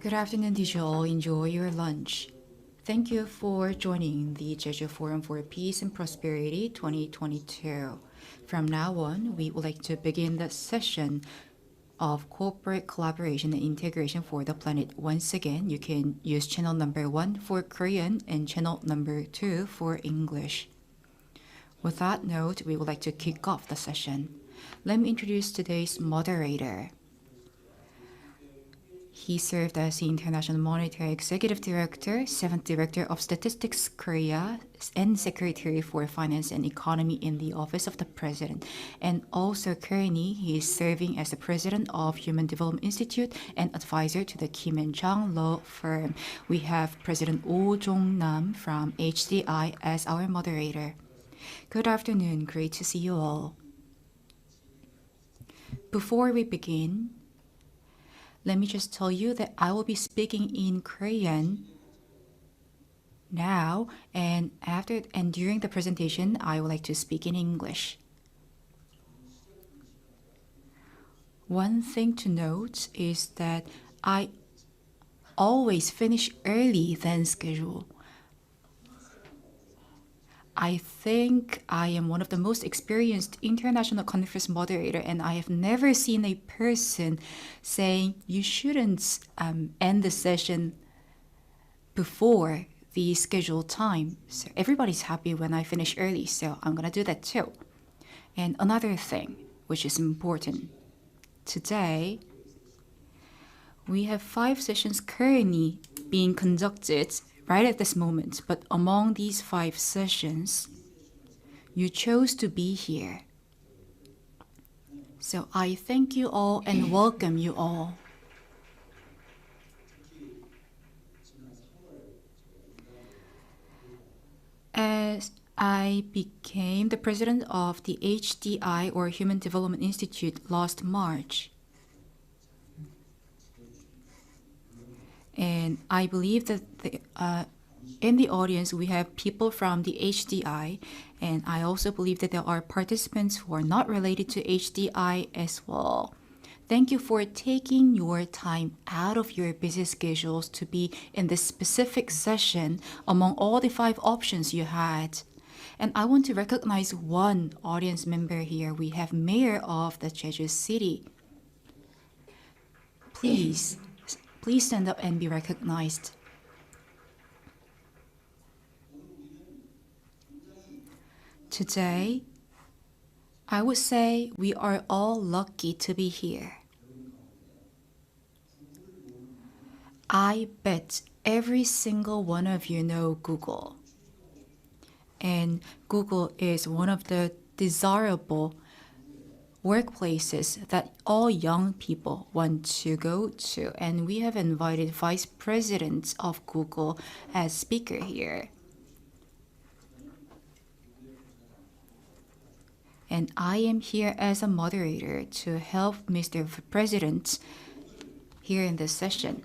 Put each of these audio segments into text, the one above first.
Good afternoon, did you all enjoy your lunch? Thank you for joining the Jeju Forum for Peace and Prosperity 2022. From now on, we would like to begin the session of corporate collaboration and integration for the planet. Once again, you can use channel number 1 for Korean and channel number 2 for English. With that note, we would like to kick off the session. Let me introduce today's moderator. He served as the International Monetary Executive Director, 7th Director of Statistics Korea, and Secretary for Finance and Economy in the Office of the President. And also currently, he is serving as the President of Human Development Institute and advisor to the Kim and Chang Law Firm. We have President Oh Jong-nam from HDI as our moderator. Good afternoon. Great to see you all. Before we begin, let me just tell you that I will be speaking in Korean now, and during the presentation, I would like to speak in English. One thing to note is that I always finish early than schedule. I think I am one of the most experienced international conference moderator, and I have never seen a person saying you shouldn't end the session before the scheduled time. So everybody's happy when I finish early, so I'm gonna do that too. And another thing, which is important, today we have 5 sessions currently being conducted right at this moment, but among these 5 sessions, you chose to be here. So I thank you all and welcome you all. As I became the president of the HDI, or Human Development Institute, last March, and I believe that in the audience we have people from the HDI, and I also believe that there are participants who are not related to HDI as well. Thank you for taking your time out of your busy schedules to be in this specific session among all the 5 options you had. And I want to recognize one audience member here. We have Mayor of the Jeju City. Please stand up and be recognized. Today, I would say we are all lucky to be here. I bet every single one of you know Google. And Google is one of the desirable workplaces that all young people want to go to, and we have invited Vice President of Google as speaker here. And I am here as a moderator to help Mr. President here in this session.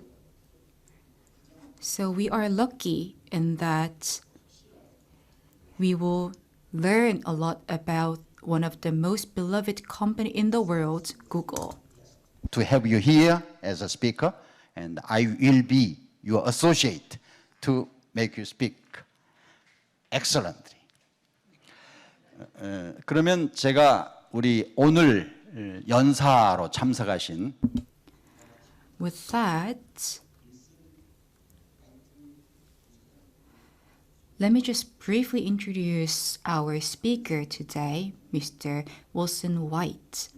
So we are lucky in that we will learn a lot about one of the most beloved company in the world, Google. To have you here as a speaker, and I will be your associate to make you speak excellently. 그러면 제가 우리 오늘 연사로 참석하신 With that, let me just briefly introduce our speaker today, Mr. Wilson White.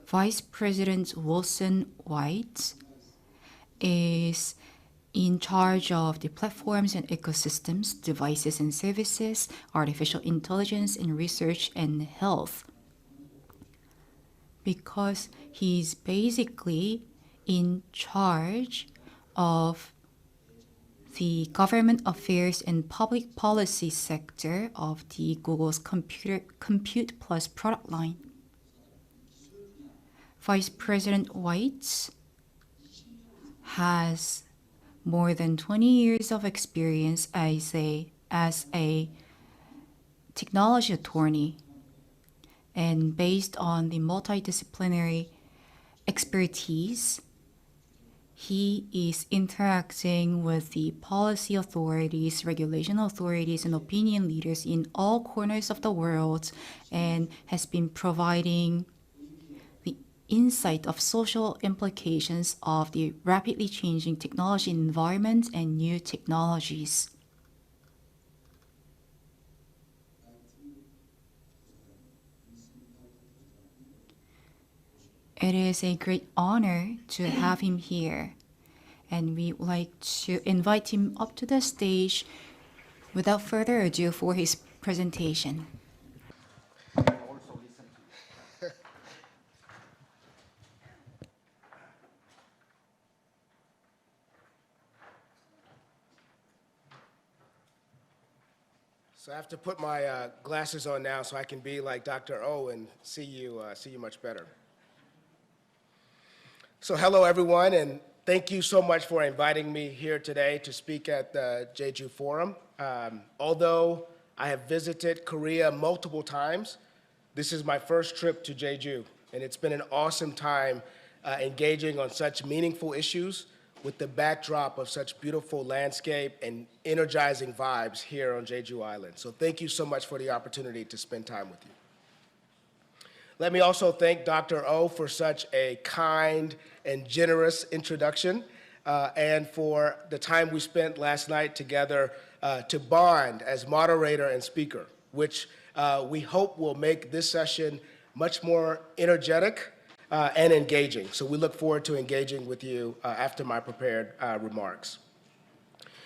Vice President Wilson White is in charge of the platforms and ecosystems, devices and services, artificial intelligence and research, and health. Because he's basically in charge of the government affairs and public policy sector of the Google's Compute Plus product line. Vice President White has more than 20 years of experience as a technology attorney, and based on the multidisciplinary expertise. He is interacting with the policy authorities, regulation authorities, and opinion leaders in all corners of the world and has been providing the insight of social implications of the rapidly changing technology environment and new technologies. It is a great honor to have him here, and we would like to invite him up to the stage without further ado for his presentation. So I have to put my glasses on now so I can be like Dr. O and see you much better. So hello, everyone, and thank you so much for inviting me here today to speak at the Jeju Forum. Although I have visited Korea multiple times, this is my first trip to Jeju, and it's been an awesome time engaging on such meaningful issues with the backdrop of such beautiful landscape and energizing vibes here on Jeju Island. So thank you so much for the opportunity to spend time with you. Let me also thank Dr. O for such a kind and generous introduction and for the time we spent last night together to bond as moderator and speaker, which we hope will make this session much more energetic and engaging. So we look forward to engaging with you after my prepared remarks.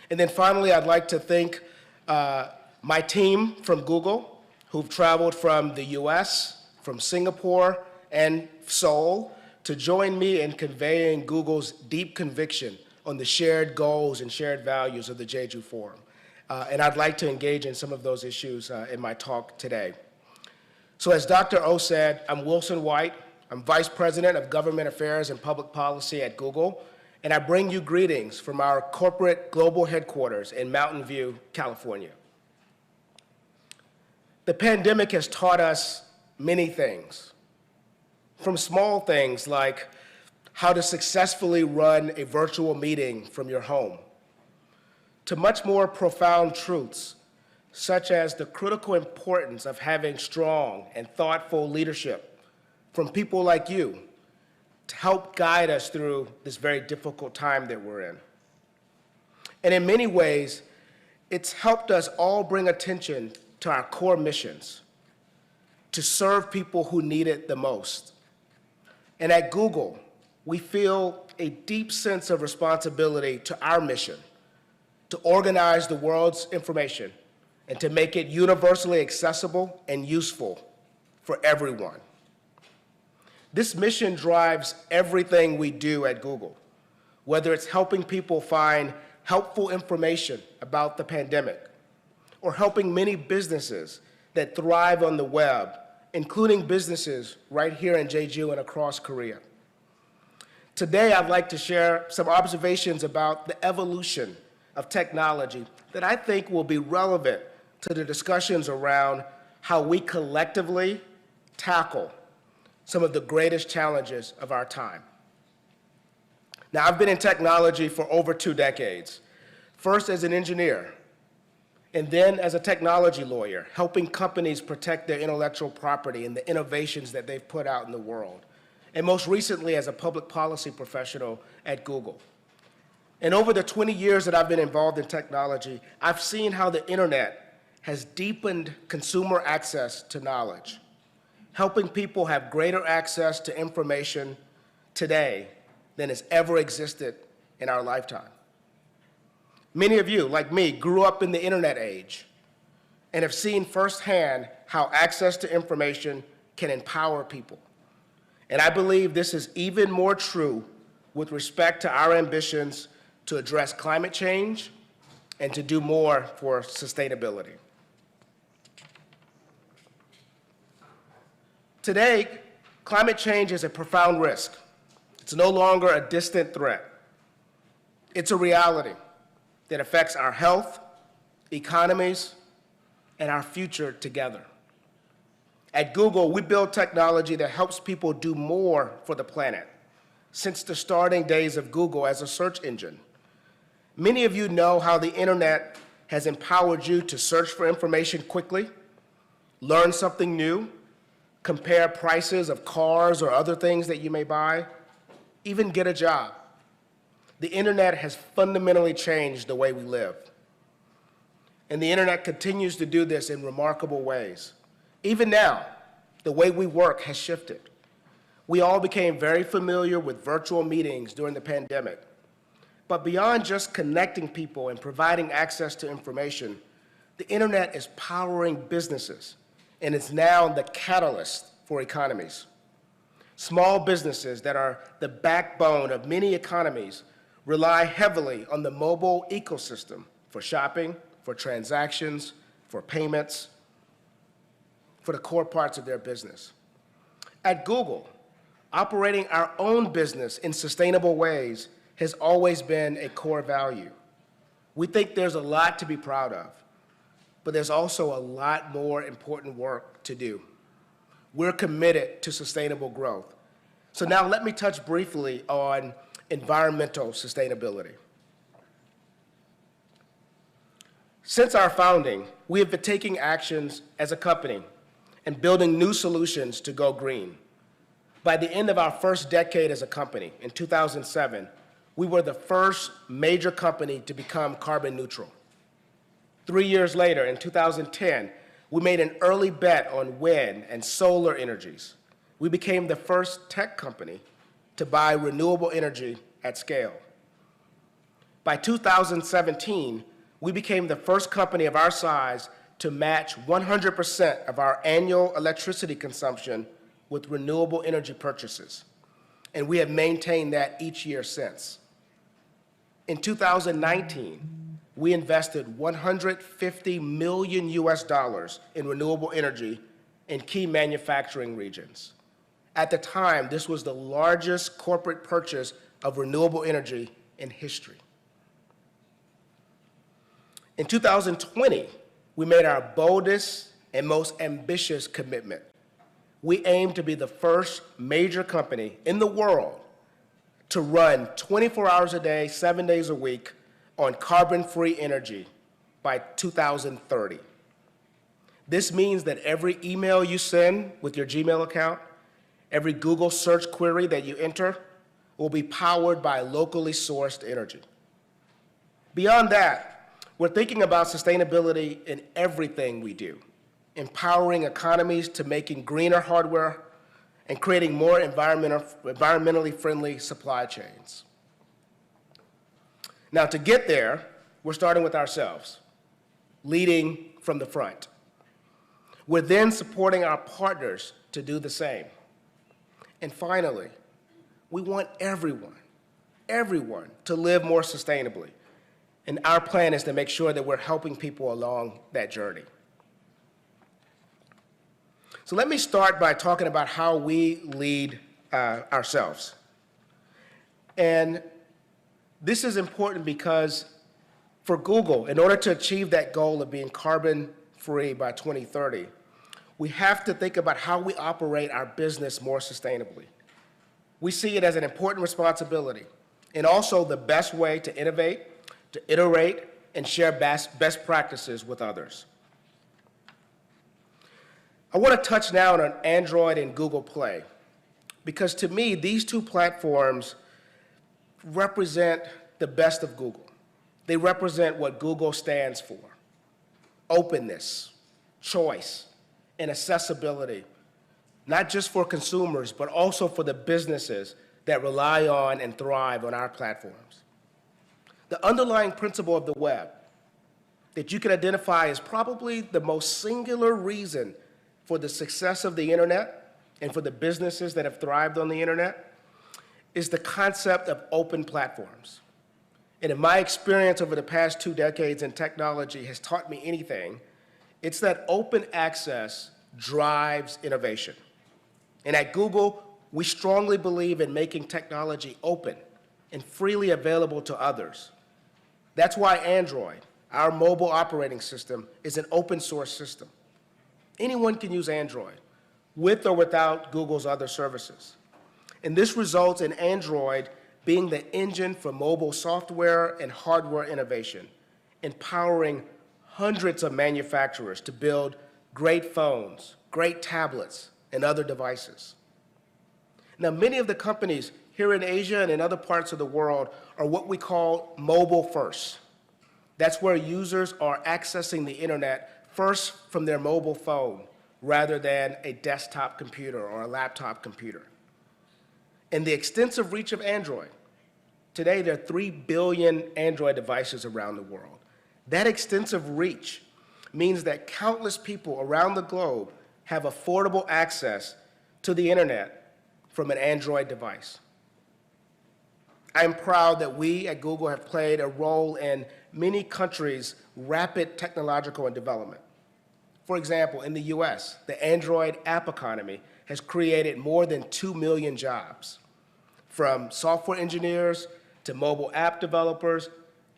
And then finally, I'd like to thank my team from Google who've traveled from the US, from Singapore and Seoul to join me in conveying Google's deep conviction on the shared goals and shared values of the Jeju Forum. And I'd like to engage in some of those issues in my talk today. So as Dr. O said, I'm Wilson White. I'm Vice President of Government Affairs and Public Policy at Google, and I bring you greetings from our corporate global headquarters in Mountain View, California. The pandemic has taught us many things, from small things like how to successfully run a virtual meeting from your home, to much more profound truths, such as the critical importance of having strong and thoughtful leadership from people like you to help guide us through this very difficult time that we're in. And in many ways, it's helped us all bring attention to our core missions, to serve people who need it the most. And at Google, we feel a deep sense of responsibility to our mission, to organize the world's information and to make it universally accessible and useful for everyone. This mission drives everything we do at Google, whether it's helping people find helpful information about the pandemic or helping many businesses that thrive on the web, including businesses right here in Jeju and across Korea. Today, I'd like to share some observations about the evolution of technology that I think will be relevant to the discussions around how we collectively tackle some of the greatest challenges of our time. Now, I've been in technology for over 2 decades, first as an engineer, and then as a technology lawyer, helping companies protect their intellectual property and the innovations that they've put out in the world, and most recently as a public policy professional at Google. And over the 20 years that I've been involved in technology, I've seen how the internet has deepened consumer access to knowledge, helping people have greater access to information today than has ever existed in our lifetime. Many of you, like me, grew up in the internet age and have seen firsthand how access to information can empower people. And I believe this is even more true with respect to our ambitions to address climate change and to do more for sustainability. Today, climate change is a profound risk. It's no longer a distant threat. It's a reality that affects our health, economies, and our future together. At Google, we build technology that helps people do more for the planet since the starting days of Google as a search engine. Many of you know how the internet has empowered you to search for information quickly, learn something new, compare prices of cars or other things that you may buy, even get a job. The internet has fundamentally changed the way we live. And the internet continues to do this in remarkable ways. Even now, the way we work has shifted. We all became very familiar with virtual meetings during the pandemic. But beyond just connecting people and providing access to information, the internet is powering businesses, and it's now the catalyst for economies. Small businesses that are the backbone of many economies rely heavily on the mobile ecosystem for shopping, for transactions, for payments, for the core parts of their business. At Google, operating our own business in sustainable ways has always been a core value. We think there's a lot to be proud of, but there's also a lot more important work to do. We're committed to sustainable growth. So now let me touch briefly on environmental sustainability. Since our founding, we have been taking actions as a company and building new solutions to go green. By the end of our first decade as a company, in 2007, we were the first major company to become carbon neutral. 3 years later, in 2010, we made an early bet on wind and solar energies. We became the first tech company to buy renewable energy at scale. By 2017, we became the first company of our size to match 100% of our annual electricity consumption with renewable energy purchases. And we have maintained that each year since. In 2019, we invested 150 million US dollars in renewable energy in key manufacturing regions. At the time, this was the largest corporate purchase of renewable energy in history. In 2020, we made our boldest and most ambitious commitment. We aim to be the first major company in the world to run 24 hours a day, 7 days a week on carbon-free energy by 2030. This means that every email you send with your Gmail account, every Google search query that you enter will be powered by locally sourced energy. Beyond that, we're thinking about sustainability in everything we do, empowering economies to making greener hardware and creating more environmentally friendly supply chains. Now, to get there, we're starting with ourselves, leading from the front. We're then supporting our partners to do the same. And finally, we want everyone to live more sustainably. And our plan is to make sure that we're helping people along that journey. So let me start by talking about how we lead ourselves. And this is important because for Google, in order to achieve that goal of being carbon-free by 2030, we have to think about how we operate our business more sustainably. We see it as an important responsibility and also the best way to innovate, to iterate, and share best practices with others. I want to touch now on Android and Google Play, because to me, these two platforms represent the best of Google. They represent what Google stands for: openness, choice, and accessibility, not just for consumers, but also for the businesses that rely on and thrive on our platforms. The underlying principle of the web that you can identify as probably the most singular reason for the success of the internet and for the businesses that have thrived on the internet is the concept of open platforms. And in my experience over the past 2 decades in technology has taught me anything, it's that open access drives innovation. And at Google, we strongly believe in making technology open and freely available to others. That's why Android, our mobile operating system, is an open source system. Anyone can use Android, with or without Google's other services. And this results in Android being the engine for mobile software and hardware innovation, empowering hundreds of manufacturers to build great phones, great tablets, and other devices. Now, many of the companies here in Asia and in other parts of the world are what we call mobile first. That's where users are accessing the internet first from their mobile phone rather than a desktop computer or a laptop computer. And the extensive reach of Android. Today, there are 3 billion Android devices around the world. That extensive reach means that countless people around the globe have affordable access to the internet from an Android device. I'm proud that we at Google have played a role in many countries' rapid technological development. For example, in the US, the Android app economy has created more than 2 million jobs, from software engineers to mobile app developers,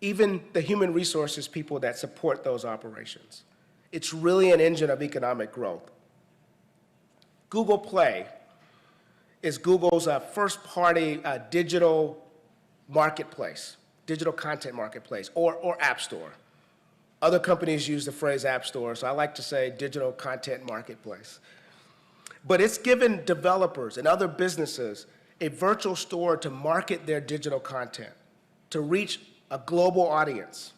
even the human resources people that support those operations. It's really an engine of economic growth. Google Play is Google's first-party digital marketplace, digital content marketplace, or app store. Other companies use the phrase app store, so I like to say digital content marketplace. But it's given developers and other businesses a virtual store to market their digital content, to reach a global audience,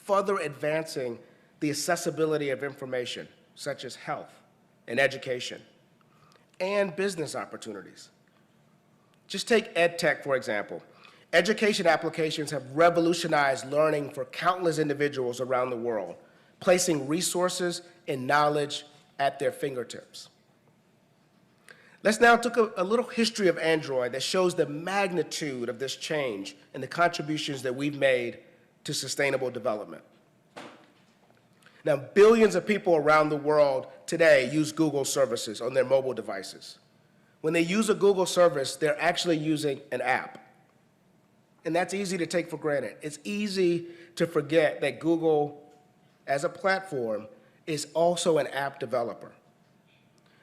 further advancing the accessibility of information, such as health and education, and business opportunities. Just take EdTech, for example. Education applications have revolutionized learning for countless individuals around the world, placing resources and knowledge at their fingertips. Let's now take a little history of Android that shows the magnitude of this change and the contributions that we've made to sustainable development. Now, billions of people around the world today use Google services on their mobile devices. When they use a Google service, they're actually using an app. And that's easy to take for granted. It's easy to forget that Google, as a platform, is also an app developer.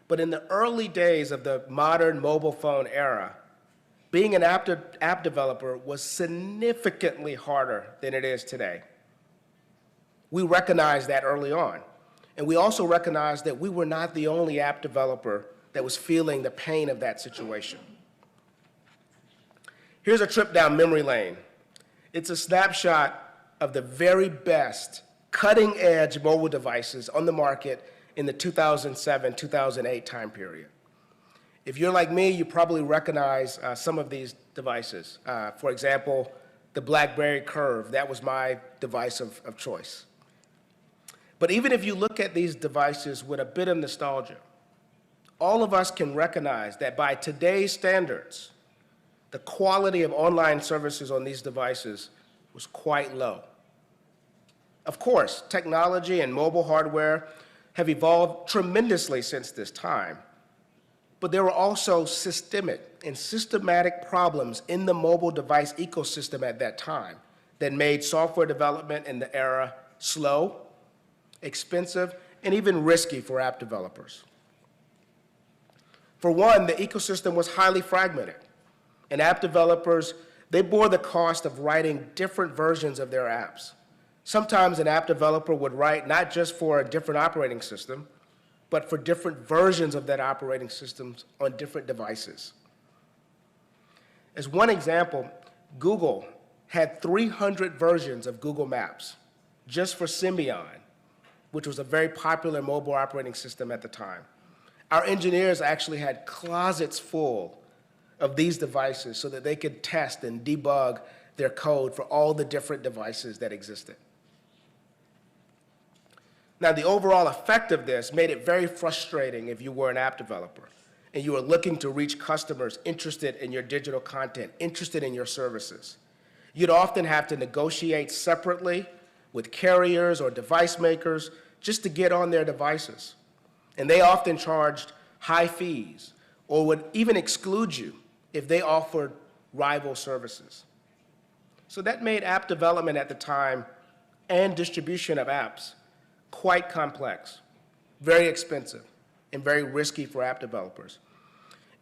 But in the early days of the modern mobile phone era, being an app developer was significantly harder than it is today. We recognized that early on. And we also recognized that we were not the only app developer that was feeling the pain of that situation. Here's a trip down memory lane. It's a snapshot of the very best cutting-edge mobile devices on the market in the 2007-2008 time period. If you're like me, you probably recognize some of these devices. For example, the BlackBerry Curve, that was my device of choice. But even if you look at these devices with a bit of nostalgia, all of us can recognize that by today's standards, the quality of online services on these devices was quite low. Of course, technology and mobile hardware have evolved tremendously since this time, but there were also systematic problems in the mobile device ecosystem at that time that made software development in the era slow, expensive, and even risky for app developers. For one, the ecosystem was highly fragmented, and app developers, they bore the cost of writing different versions of their apps. Sometimes an app developer would write not just for a different operating system, but for different versions of that operating system on different devices. As one example, Google had 300 versions of Google Maps just for Symbian, which was a very popular mobile operating system at the time. Our engineers actually had closets full of these devices so that they could test and debug their code for all the different devices that existed. Now, the overall effect of this made it very frustrating if you were an app developer and you were looking to reach customers interested in your digital content, interested in your services. You'd often have to negotiate separately with carriers or device makers just to get on their devices. And they often charged high fees or would even exclude you if they offered rival services. So that made app development at the time and distribution of apps quite complex, very expensive, and very risky for app developers.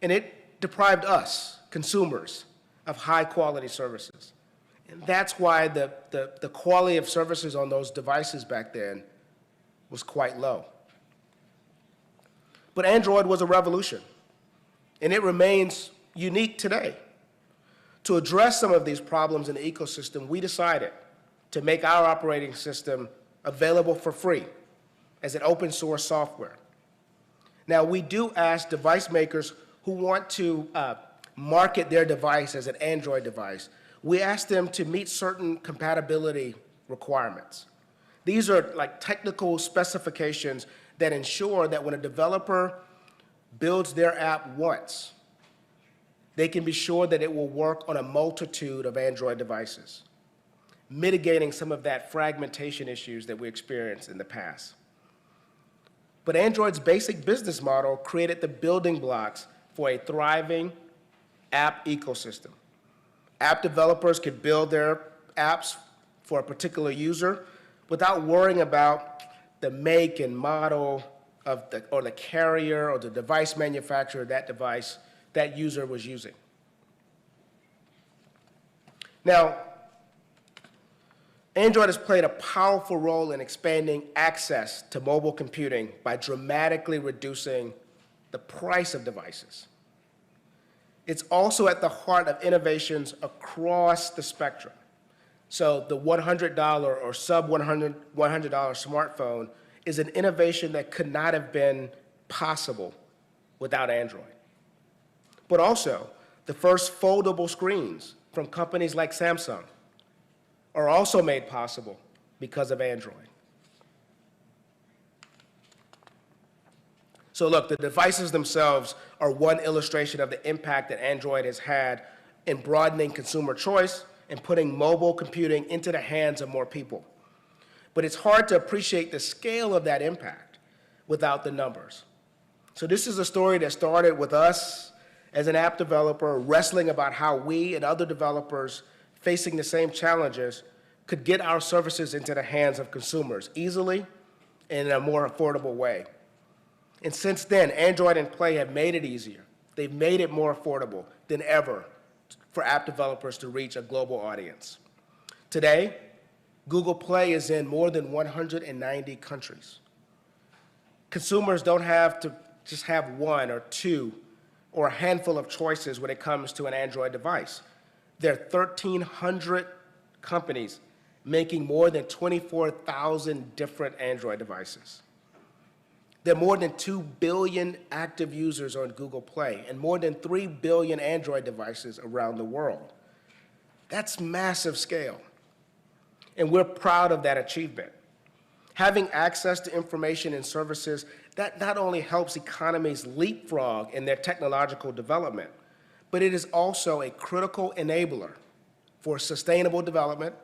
And it deprived us, consumers of high-quality services. And that's why the quality of services on those devices back then was quite low. But Android was a revolution, and it remains unique today. To address some of these problems in the ecosystem, we decided to make our operating system available for free as an open source software. Now, we do ask device makers who want to market their device as an Android device, we ask them to meet certain compatibility requirements. These are like technical specifications that ensure that when a developer builds their app once, they can be sure that it will work on a multitude of Android devices, mitigating some of that fragmentation issues that we experienced in the past. But Android's basic business model created the building blocks for a thriving app ecosystem. App developers could build their apps for a particular user without worrying about the make and model of the carrier or the device manufacturer that user was using. Now, Android has played a powerful role in expanding access to mobile computing by dramatically reducing the price of devices. It's also at the heart of innovations across the spectrum. So the $100 or sub-$100 smartphone is an innovation that could not have been possible without Android. But also, the first foldable screens from companies like Samsung are also made possible because of Android. So look, the devices themselves are one illustration of the impact that Android has had in broadening consumer choice and putting mobile computing into the hands of more people. But it's hard to appreciate the scale of that impact without the numbers. So this is a story that started with us as an app developer wrestling about how we and other developers facing the same challenges could get our services into the hands of consumers easily and in a more affordable way. And since then, Android and Play have made it easier. They've made it more affordable than ever for app developers to reach a global audience. Today, Google Play is in more than 190 countries. Consumers don't have to just have one or two or a handful of choices when it comes to an Android device. There are 1,300 companies making more than 24,000 different Android devices. There are more than 2 billion active users on Google Play and more than 3 billion Android devices around the world. That's massive scale, and we're proud of that achievement. Having access to information and services, that not only helps economies leapfrog in their technological development, but it is also a critical enabler for sustainable development,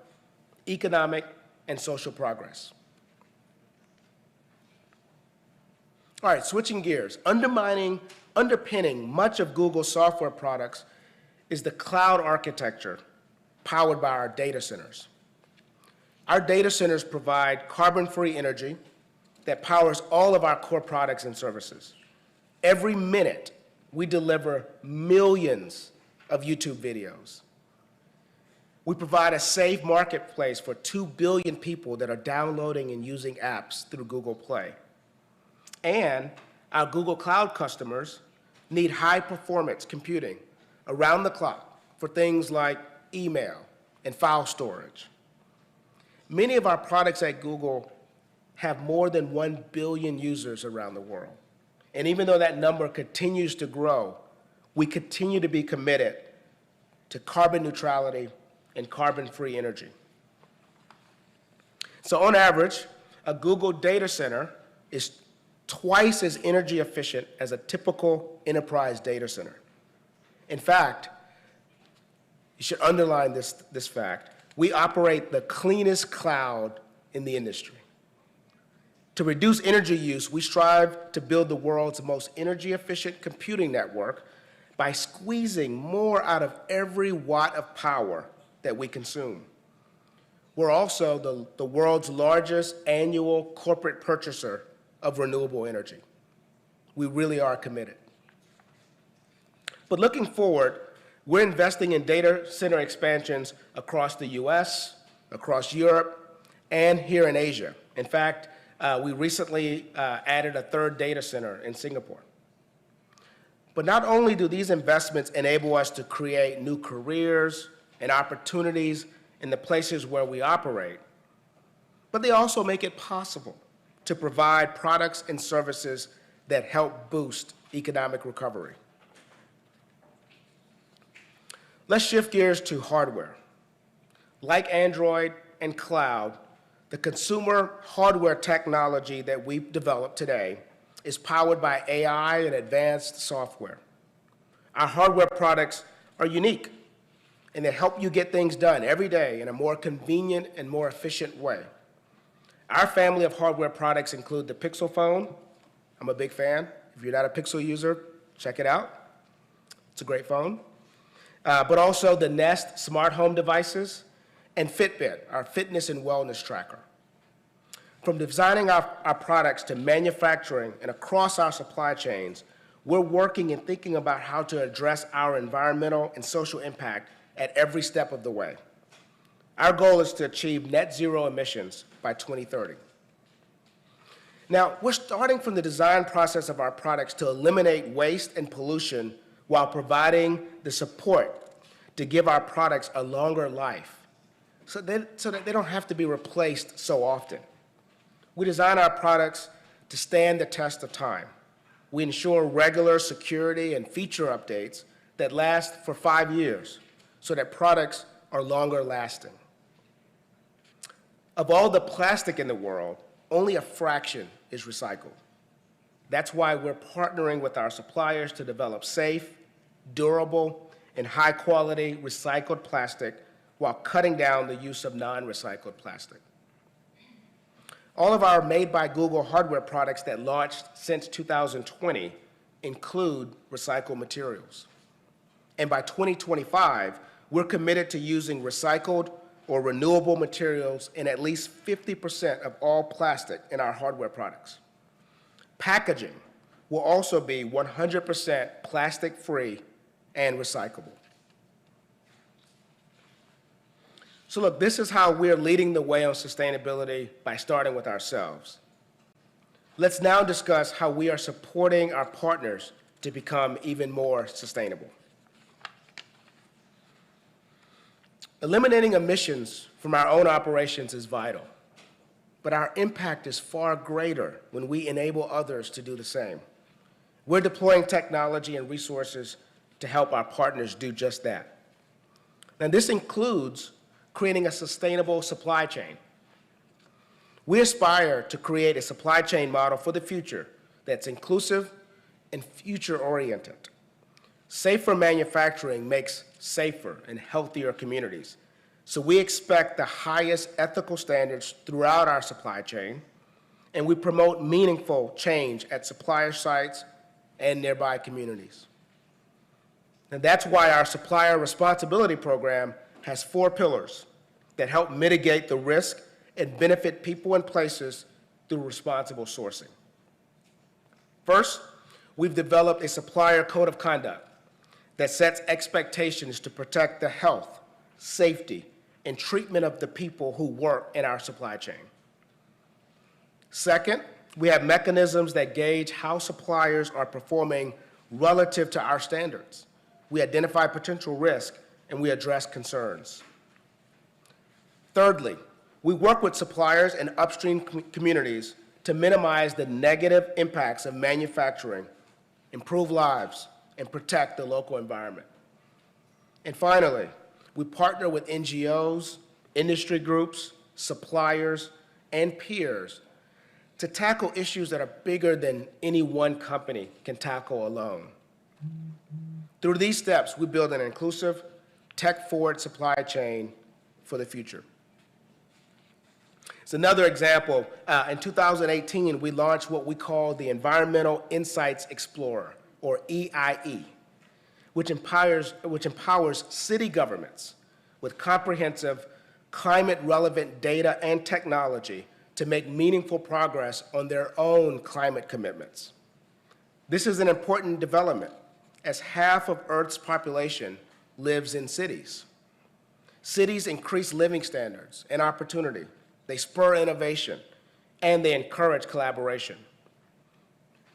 economic, and social progress. All right, switching gears. Underpinning much of Google's software products is the cloud architecture powered by our data centers. Our data centers provide carbon-free energy that powers all of our core products and services. Every minute, we deliver millions of YouTube videos. We provide a safe marketplace for 2 billion people that are downloading and using apps through Google Play. And our Google Cloud customers need high-performance computing around the clock for things like email and file storage. Many of our products at Google have more than 1 billion users around the world. And even though that number continues to grow, we continue to be committed to carbon neutrality and carbon-free energy. So on average, a Google data center is twice as energy efficient as a typical enterprise data center. In fact, you should underline this fact, we operate the cleanest cloud in the industry. To reduce energy use, we strive to build the world's most energy-efficient computing network by squeezing more out of every watt of power that we consume. We're also the world's largest annual corporate purchaser of renewable energy. We really are committed. But looking forward, We're investing in data center expansions across the US, across Europe, and here in Asia. In fact, we recently added a third data center in Singapore. But not only do these investments enable us to create new careers and opportunities in the places where we operate, but they also make it possible to provide products and services that help boost economic recovery. Let's shift gears to hardware. Like Android and cloud, the consumer hardware technology that we've developed today is powered by AI and advanced software. Our hardware products are unique, and they help you get things done every day in a more convenient and more efficient way. Our family of hardware products include the Pixel phone. I'm a big fan. If you're not a Pixel user, check it out. It's a great phone. But also the Nest smart home devices and Fitbit, our fitness and wellness tracker. From designing our products to manufacturing and across our supply chains, we're working and thinking about how to address our environmental and social impact at every step of the way. Our goal is to achieve net zero emissions by 2030. Now, we're starting from the design process of our products to eliminate waste and pollution while providing the support to give our products a longer life so that they don't have to be replaced so often. We design our products to stand the test of time. We ensure regular security and feature updates that last for 5 years so that products are longer lasting. Of all the plastic in the world, only a fraction is recycled. That's why we're partnering with our suppliers to develop safe, durable, and high-quality recycled plastic while cutting down the use of non-recycled plastic. All of our Made by Google hardware products that launched since 2020 include recycled materials. And by 2025, we're committed to using recycled or renewable materials in at least 50% of all plastic in our hardware products. Packaging will also be 100% plastic-free and recyclable. So look, this is how we're leading the way on sustainability by starting with ourselves. Let's now discuss how we are supporting our partners to become even more sustainable. Eliminating emissions from our own operations is vital, but our impact is far greater when we enable others to do the same. We're deploying technology and resources to help our partners do just that. And this includes creating a sustainable supply chain. We aspire to create a supply chain model for the future that's inclusive and future-oriented. Safer manufacturing makes safer and healthier communities. So we expect the highest ethical standards throughout our supply chain, and we promote meaningful change at supplier sites and nearby communities. And that's why our supplier responsibility program has 4 pillars that help mitigate the risk and benefit people and places through responsible sourcing. First, we've developed a supplier code of conduct that sets expectations to protect the health, safety, and treatment of the people who work in our supply chain. Second, we have mechanisms that gauge how suppliers are performing relative to our standards. We identify potential risk and we address concerns. Thirdly, we work with suppliers and upstream communities to minimize the negative impacts of manufacturing, improve lives, and protect the local environment. And finally, we partner with NGOs, industry groups, suppliers, and peers to tackle issues that are bigger than any one company can tackle alone. Through these steps, we build an inclusive, tech-forward supply chain for the future. It's another example. In 2018, we launched what we call the Environmental Insights Explorer, or EIE, which empowers city governments with comprehensive climate-relevant data and technology to make meaningful progress on their own climate commitments. This is an important development, as half of Earth's population lives in cities. Cities increase living standards and opportunity. They spur innovation, and they encourage collaboration.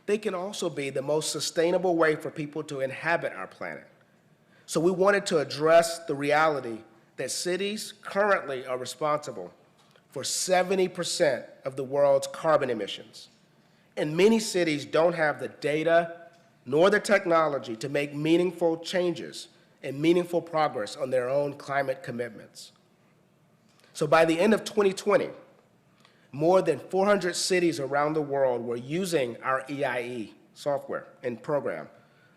They can also be the most sustainable way for people to inhabit our planet. So we wanted to address the reality that cities currently are responsible for 70% of the world's carbon emissions. And many cities don't have the data nor the technology to make meaningful changes and meaningful progress on their own climate commitments. So by the end of 2020, more than 400 cities around the world were using our EIE software and program,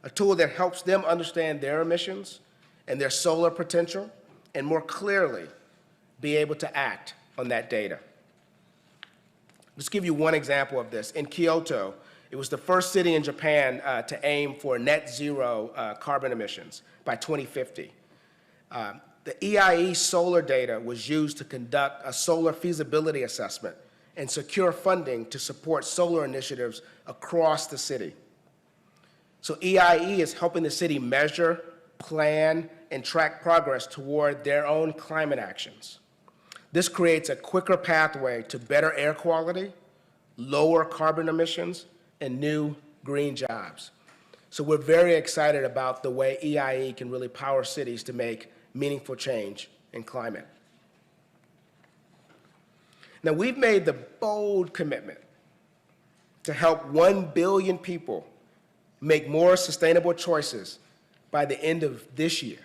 a tool that helps them understand their emissions and their solar potential and more clearly be able to act on that data. Let's give you one example of this. In Kyoto, it was the first city in Japan to aim for net zero carbon emissions by 2050. The EIE solar data was used to conduct a solar feasibility assessment and secure funding to support solar initiatives across the city. So EIE is helping the city measure, plan, and track progress toward their own climate actions. This creates a quicker pathway to better air quality, lower carbon emissions, and new green jobs. So we're very excited about the way EIE can really power cities to make meaningful change in climate. Now, we've made the bold commitment to help 1 billion people make more sustainable choices by the end of this year.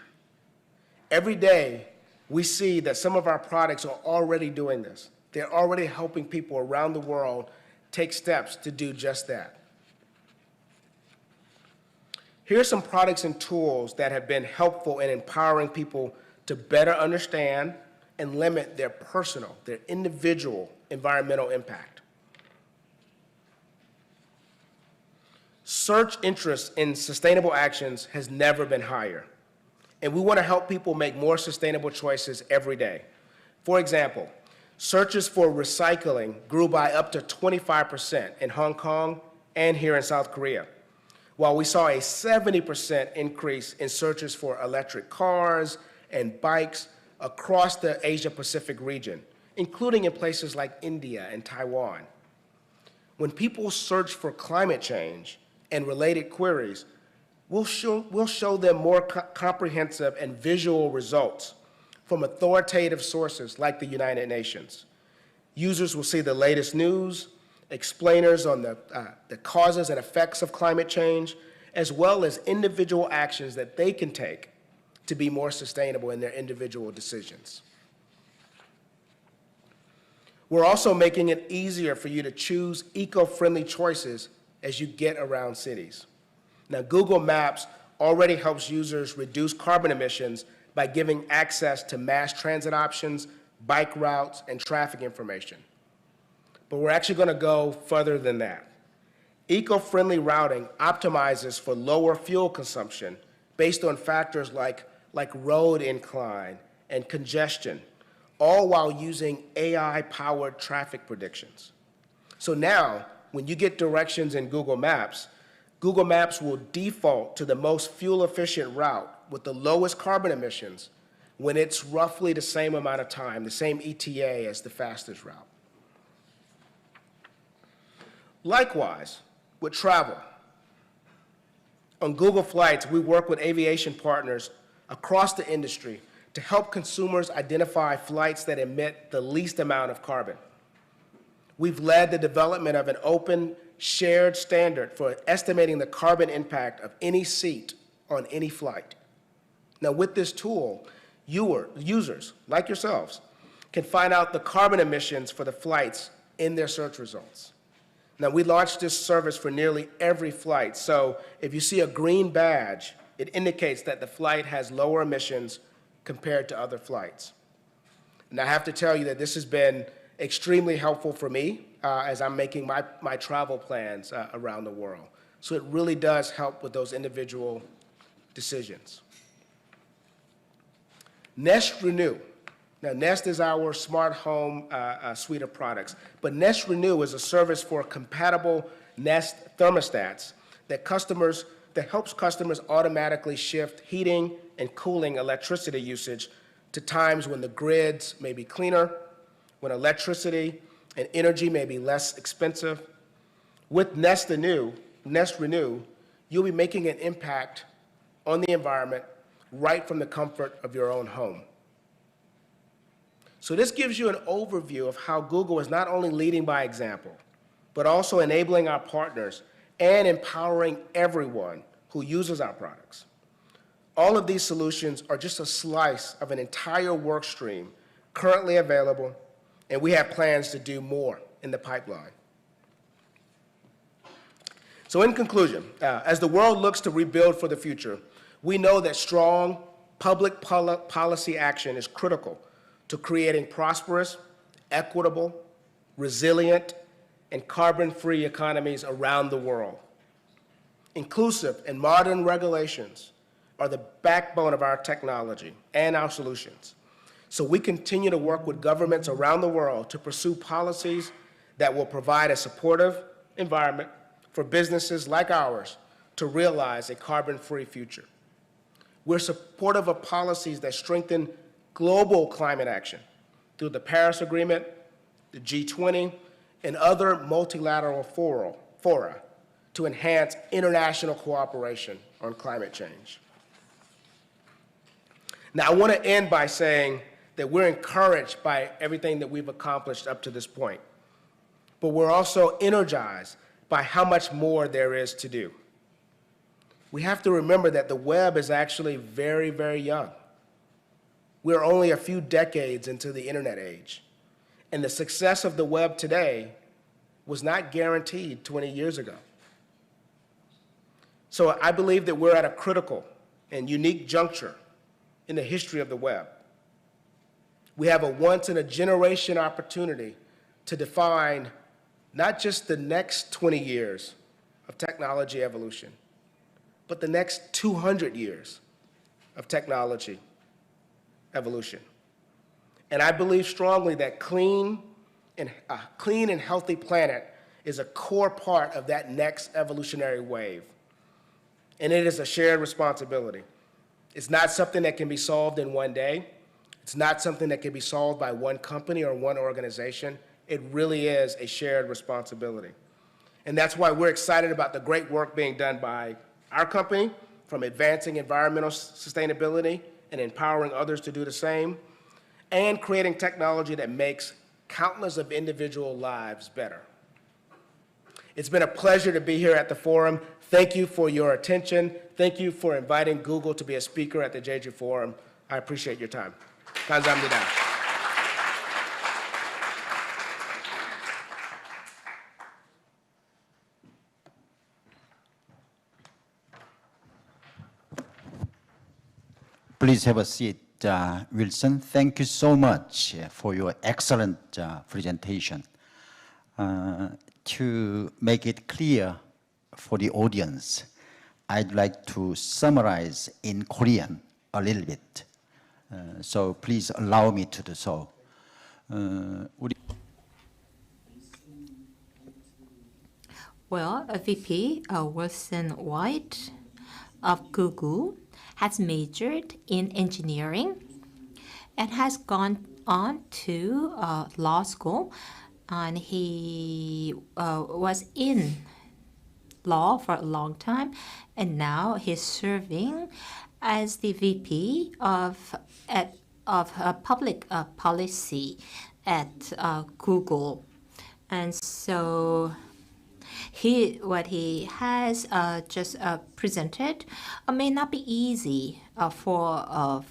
Every day, we see that some of our products are already doing this. They're already helping people around the world take steps to do just that. Here are some products and tools that have been helpful in empowering people to better understand and limit their personal, their individual environmental impact. Search interest in sustainable actions has never been higher, and we want to help people make more sustainable choices every day. For example, searches for recycling grew by up to 25% in Hong Kong and here in South Korea, while we saw a 70% increase in searches for electric cars and bikes across the Asia-Pacific region, including in places like India and Taiwan. When people search for climate change and related queries, we'll show them more comprehensive and visual results from authoritative sources like the United Nations. Users will see the latest news, explainers on the causes and effects of climate change, as well as individual actions that they can take to be more sustainable in their individual decisions. We're also making it easier for you to choose eco-friendly choices as you get around cities. Now, Google Maps already helps users reduce carbon emissions by giving access to mass transit options, bike routes, and traffic information. But we're actually going to go further than that. Eco-friendly routing optimizes for lower fuel consumption based on factors like road incline and congestion, all while using AI-powered traffic predictions. So now, when you get directions in Google Maps will default to the most fuel-efficient route with the lowest carbon emissions when it's roughly the same amount of time, the same ETA as the fastest route. Likewise, with travel. On Google Flights, we work with aviation partners across the industry to help consumers identify flights that emit the least amount of carbon. We've led the development of an open, shared standard for estimating the carbon impact of any seat on any flight. Now, with this tool, users, like yourselves, can find out the carbon emissions for the flights in their search results. Now, we launched this service for nearly every flight, so if you see a green badge, it indicates that the flight has lower emissions compared to other flights. And I have to tell you that this has been extremely helpful for me as I'm making my travel plans around the world. So it really does help with those individual decisions. Nest Renew. Now, Nest is our smart home suite of products, but Nest Renew is a service for compatible Nest thermostats that customers that helps customers automatically shift heating and cooling electricity usage to times when the grids may be cleaner, when electricity and energy may be less expensive. With Nest Renew, you'll be making an impact on the environment right from the comfort of your own home. So this gives you an overview of how Google is not only leading by example, but also enabling our partners and empowering everyone who uses our products. All of these solutions are just a slice of an entire work stream currently available, and we have plans to do more in the pipeline. So in conclusion, as the world looks to rebuild for the future, we know that strong public policy action is critical to creating prosperous, equitable, resilient, and carbon-free economies around the world. Inclusive and modern regulations are the backbone of our technology and our solutions. So we continue to work with governments around the world to pursue policies that will provide a supportive environment for businesses like ours to realize a carbon-free future. We're supportive of policies that strengthen global climate action through the Paris Agreement, the G20, and other multilateral fora to enhance international cooperation on climate change. Now, I want to end by saying that we're encouraged by everything that we've accomplished up to this point, but we're also energized by how much more there is to do. We have to remember that the web is actually very, very young. We're only a few decades into the internet age, and the success of the web today was not guaranteed 20 years ago. So I believe that we're at a critical and unique juncture in the history of the web. We have a once-in-a-generation opportunity to define not just the next 20 years of technology evolution, but the next 200 years of technology evolution. And I believe strongly that a clean and healthy planet is a core part of that next evolutionary wave. And it is a shared responsibility. It's not something that can be solved in one day. It's not something that can be solved by one company or one organization. It really is a shared responsibility. And that's why we're excited about the great work being done by our company, from advancing environmental sustainability and empowering others to do the same, and creating technology that makes countless of individual lives better. It's been a pleasure to be here at the forum. Thank you for your attention. Thank you for inviting Google to be a speaker at the Jeju Forum. I appreciate your time. 감사합니다. Please have a seat, Wilson. Thank you so much for your excellent presentation. To make it clear for the audience, I'd like to summarize in Korean a little bit. So please allow me to do so. Well, VP Wilson White of Google has majored in engineering and has gone on to law school, and he was in law for a long time, and now he's serving as the VP of public policy at Google. And so what he has just presented may not be easy for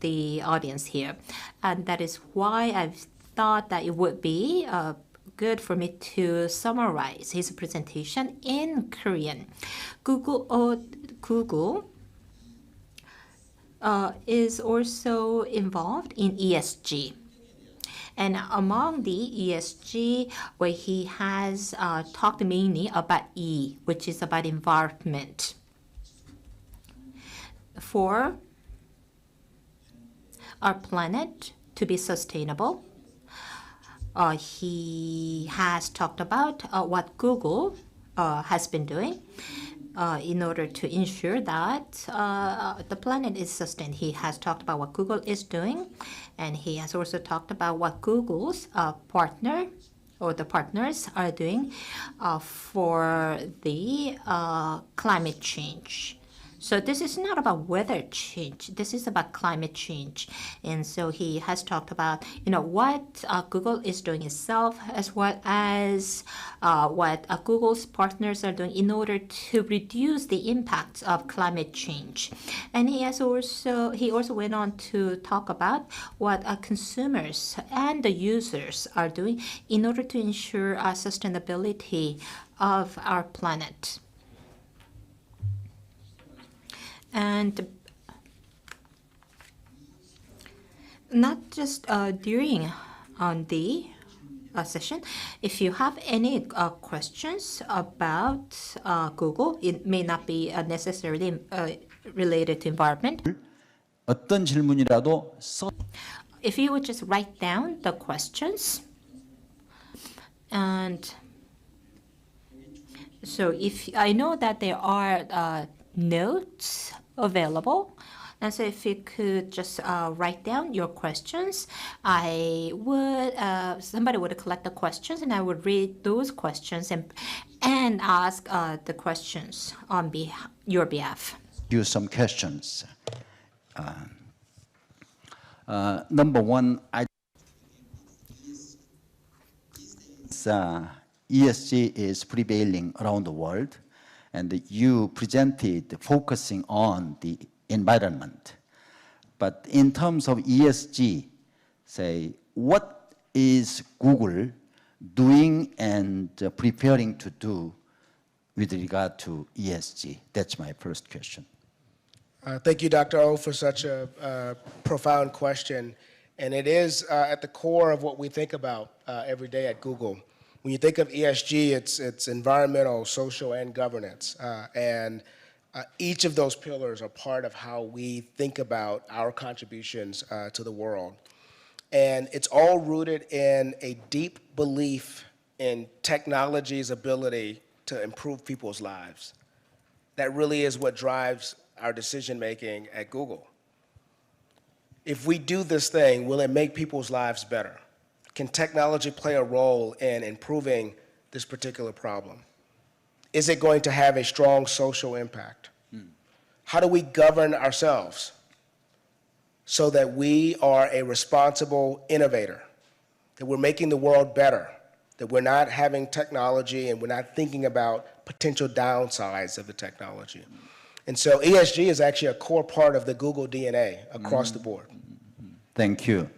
the audience here, and that is why I've thought that it would be good for me to summarize his presentation in Korean. Google is also involved in ESG. And among the ESG, where he has talked mainly about E, which is about environment. For our planet to be sustainable, he has talked about what Google has been doing. in order to ensure that the planet is sustained. He has talked about what Google is doing, and he has also talked about what Google's partner or the partners are doing for the climate change. So this is not about weather change. This is about climate change. And so he has talked about, what Google is doing itself, as well as what Google's partners are doing in order to reduce the impacts of climate change. And he also went on to talk about what consumers and the users are doing in order to ensure sustainability of our planet. And not just during the session, if you have any questions about Google, it may not be necessarily related to environment. 어떤 질문이라도 If you would just write down the questions, and so if I know that there are notes available, and so if you could just write down your questions, somebody would collect the questions, and I would read those questions and ask the questions on your behalf. you some questions. Number one, ESG is prevailing around the world, and you presented focusing on the environment. But in terms of ESG, say, what is Google doing and preparing to do with regard to ESG? That's my first question. Thank you, Dr. O, for such a profound question. And it is at the core of what we think about every day at Google. When you think of ESG, it's environmental, social, and governance. And each of those pillars are part of how we think about our contributions to the world. And it's all rooted in a deep belief in technology's ability to improve people's lives. That really is what drives our decision-making at Google. If we do this thing, will it make people's lives better? Can technology play a role in improving this particular problem? Is it going to have a strong social impact? How do we govern ourselves so that we are a responsible innovator, that we're making the world better, that we're not having technology and we're not thinking about potential downsides of the technology? And so ESG is actually a core part of the Google DNA across the board. Thank you.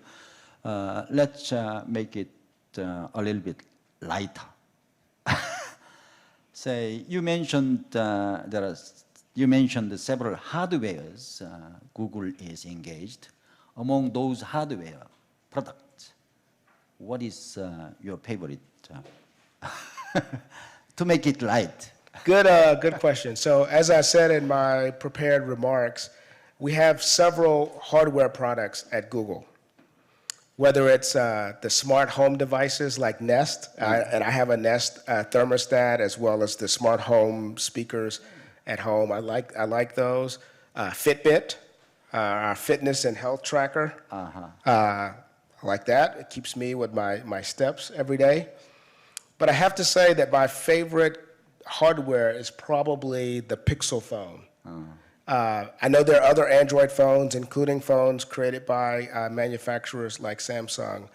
Let's make it a little bit lighter. Say, you mentioned you mentioned several hardwares Google is engaged. Among those hardware products, what is your favorite? To make it light. Good question. So as I said in my prepared remarks, we have several hardware products at Google. Whether it's the smart home devices like Nest, and I have a Nest thermostat, as well as the smart home speakers at home. I like those. Fitbit, our fitness and health tracker. I like that. It keeps me with my steps every day. But I have to say that my favorite hardware is probably the Pixel phone. I know there are other Android phones, including phones created by manufacturers like Samsung,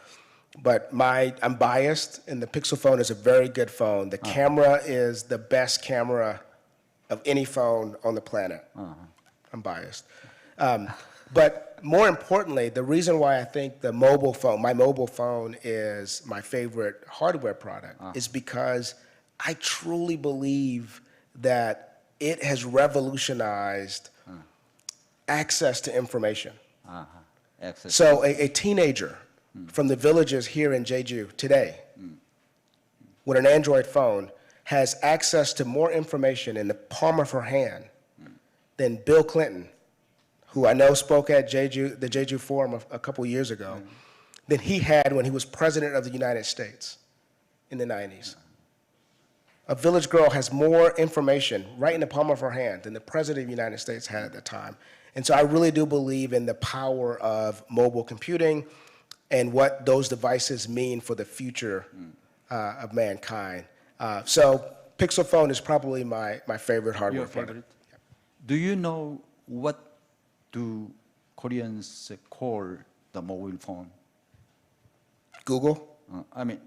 but I'm biased, and the Pixel phone is a very good phone. The camera is the best camera of any phone on the planet. I'm biased. But more importantly, the reason why I think my mobile phone is my favorite hardware product is because I truly believe that it has revolutionized access to information. So a teenager from the villages here in Jeju today with an Android phone has access to more information in the palm of her hand than Bill Clinton, who I know spoke at the Jeju Forum a couple years ago, than he had when he was president of the United States in the 90s. a village girl has more information right in the palm of her hand than the President of the United States had at the time. And so I really do believe in the power of mobile computing and what those devices mean for the future of mankind. So Pixel phone is probably my favorite hardware Your product. favorite? Do you know what do Koreans call the mobile phone? Google? I mean,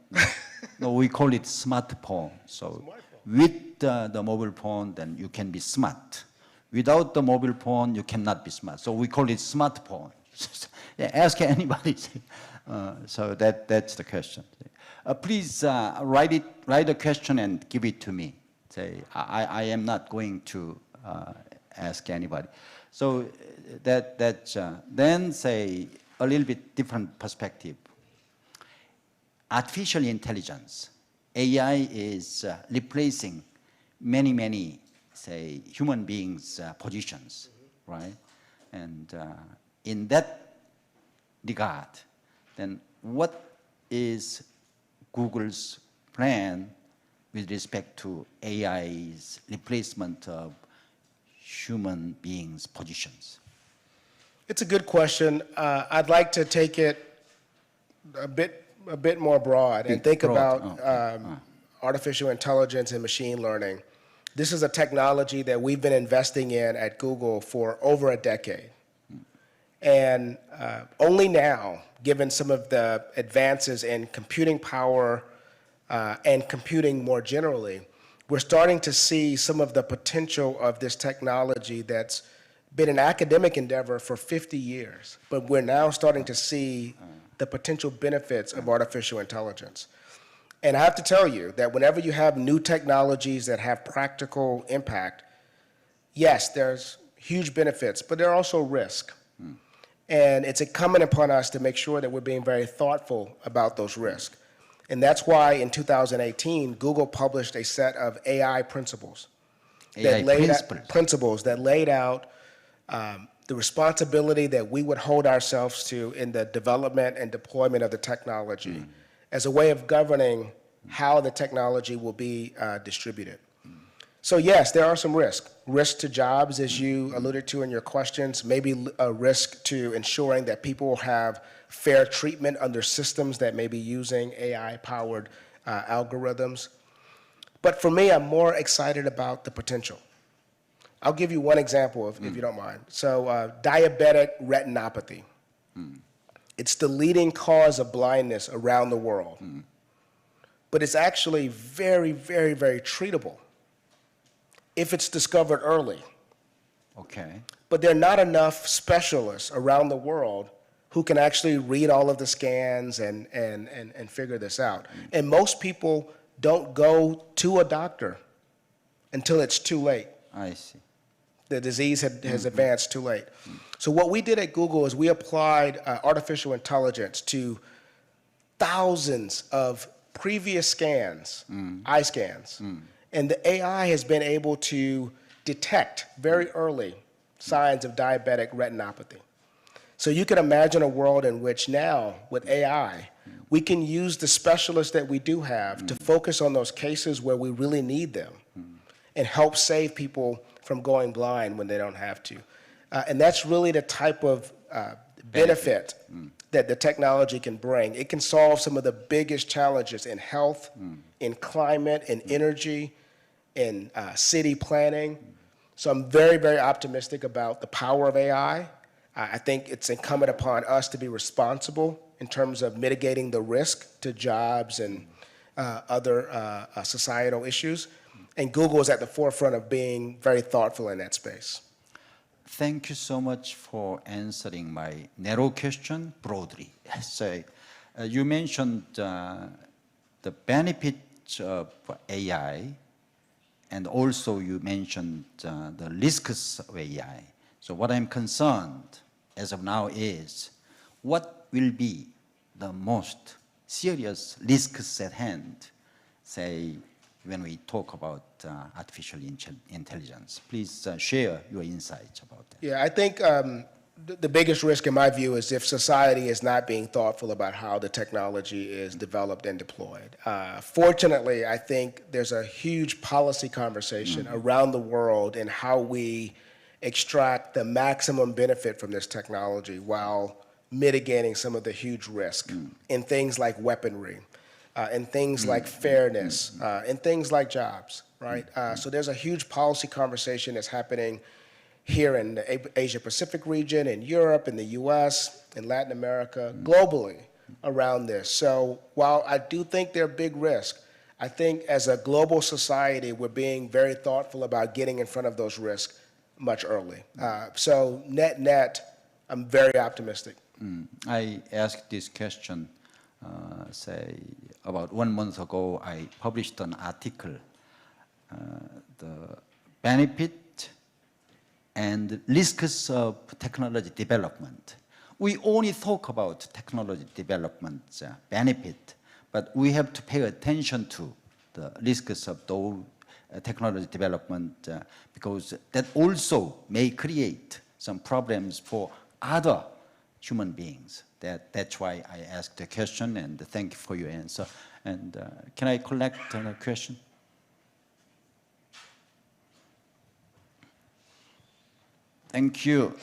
no, we call it smartphone. So with the mobile phone, then you can be smart. Without the mobile phone, you cannot be smart. So we call it smartphone. Yeah, ask anybody. So that's the question. Please write a question and give it to me. Say, I am not going to ask anybody. So then say a little bit different perspective. Artificial intelligence, AI is replacing many, say, human beings' positions, right? And in that regard, then what is Google's plan with respect to AI's replacement of human beings' positions? It's a good question. I'd like to take it a bit more broad and think about artificial intelligence and machine learning. This is a technology that we've been investing in at Google for over a decade. And only now, given some of the advances in computing power and computing more generally, we're starting to see some of the potential of this technology that's been an academic endeavor for 50 years, but we're now starting to see the potential benefits of artificial intelligence. And I have to tell you that whenever you have new technologies that have practical impact, yes, there's huge benefits, but there are also risks. And it's incumbent upon us to make sure that we're being very thoughtful about those risks. And that's why in 2018, Google published a set of AI principles that laid out the responsibility that we would hold ourselves to in the development and deployment of the technology as a way of governing how the technology will be distributed. So yes, there are some risks. Risk to jobs, as you alluded to in your questions, maybe a risk to ensuring that people have fair treatment under systems that may be using AI-powered algorithms. But for me, I'm more excited about the potential. I'll give you one example, if you don't mind. So diabetic retinopathy. It's the leading cause of blindness around the world. But it's actually very treatable if it's discovered early. Okay. But there are not enough specialists around the world who can actually read all of the scans and figure this out. And most people don't go to a doctor until it's too late. I see. The disease has advanced too late. So what we did at Google is we applied artificial intelligence to thousands of previous scans, eye scans. And the AI has been able to detect very early signs of diabetic retinopathy. So you can imagine a world in which now, with AI, we can use the specialists that we do have to focus on those cases where we really need them and help save people from going blind when they don't have to. And that's really the type of benefit that the technology can bring. It can solve some of the biggest challenges in health, in climate, in energy, in city planning. So I'm very optimistic about the power of AI. I think it's incumbent upon us to be responsible in terms of mitigating the risk to jobs and other societal issues. And Google is at the forefront of being very thoughtful in that space. Thank you so much for answering my narrow question broadly. So you mentioned the benefits of AI, and also you mentioned the risks of AI. So what I'm concerned as of now is what will be the most serious risks at hand, say, when we talk about artificial intelligence. Please share your insights about that. Yeah, I think The biggest risk, in my view, is if society is not being thoughtful about how the technology is developed and deployed. Fortunately, I think there's a huge policy conversation around the world in how we extract the maximum benefit from this technology while mitigating some of the huge risk in things like weaponry, in things like fairness, in things like jobs, right? So there's a huge policy conversation that's happening here in the Asia Pacific region, in Europe, in the US, in Latin America, globally around this. So while I do think there are big risks, I think as a global society, we're being very thoughtful about getting in front of those risks much early. So net, I'm very optimistic. I asked this question, say, about 1 month ago. I published an article, the benefit and risks of technology development. We only talk about technology development benefit, but we have to pay attention to the risks of those technology development because that also may create some problems for other human beings. That's why I asked the question, and thank you for your answer. And can I collect a question? Thank you.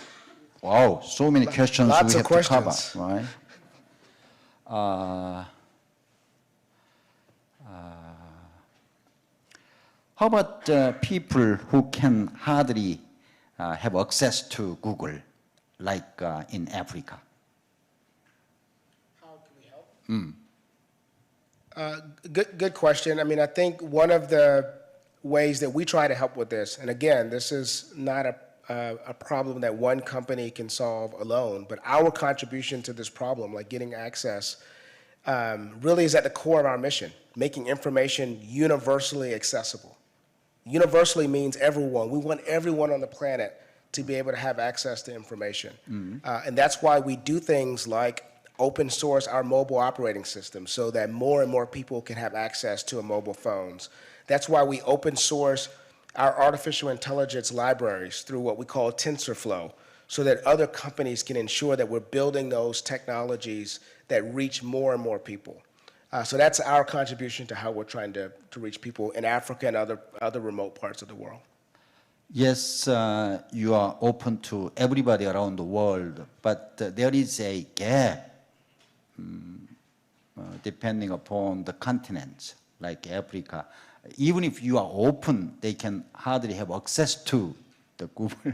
Wow, so many questions Lots we of have questions. to cover, right? How about people who can hardly have access to Google, like in Africa? How can we help? Good question. I mean, I think one of the ways that we try to help with this, and again, this is not a problem that one company can solve alone, but our contribution to this problem, like getting access, really is at the core of our mission, making information universally accessible. Universally means everyone. We want everyone on the planet to be able to have access to information. And that's why we do things like open source our mobile operating system so that more and more people can have access to mobile phones. That's why we open source our artificial intelligence libraries through what we call TensorFlow, so that other companies can ensure that we're building those technologies that reach more and more people. So that's our contribution to how we're trying to reach people in Africa and other remote parts of the world. Yes, you are open to everybody around the world, but there is a gap depending upon the continents, like Africa. Even if you are open, they can hardly have access to the Google.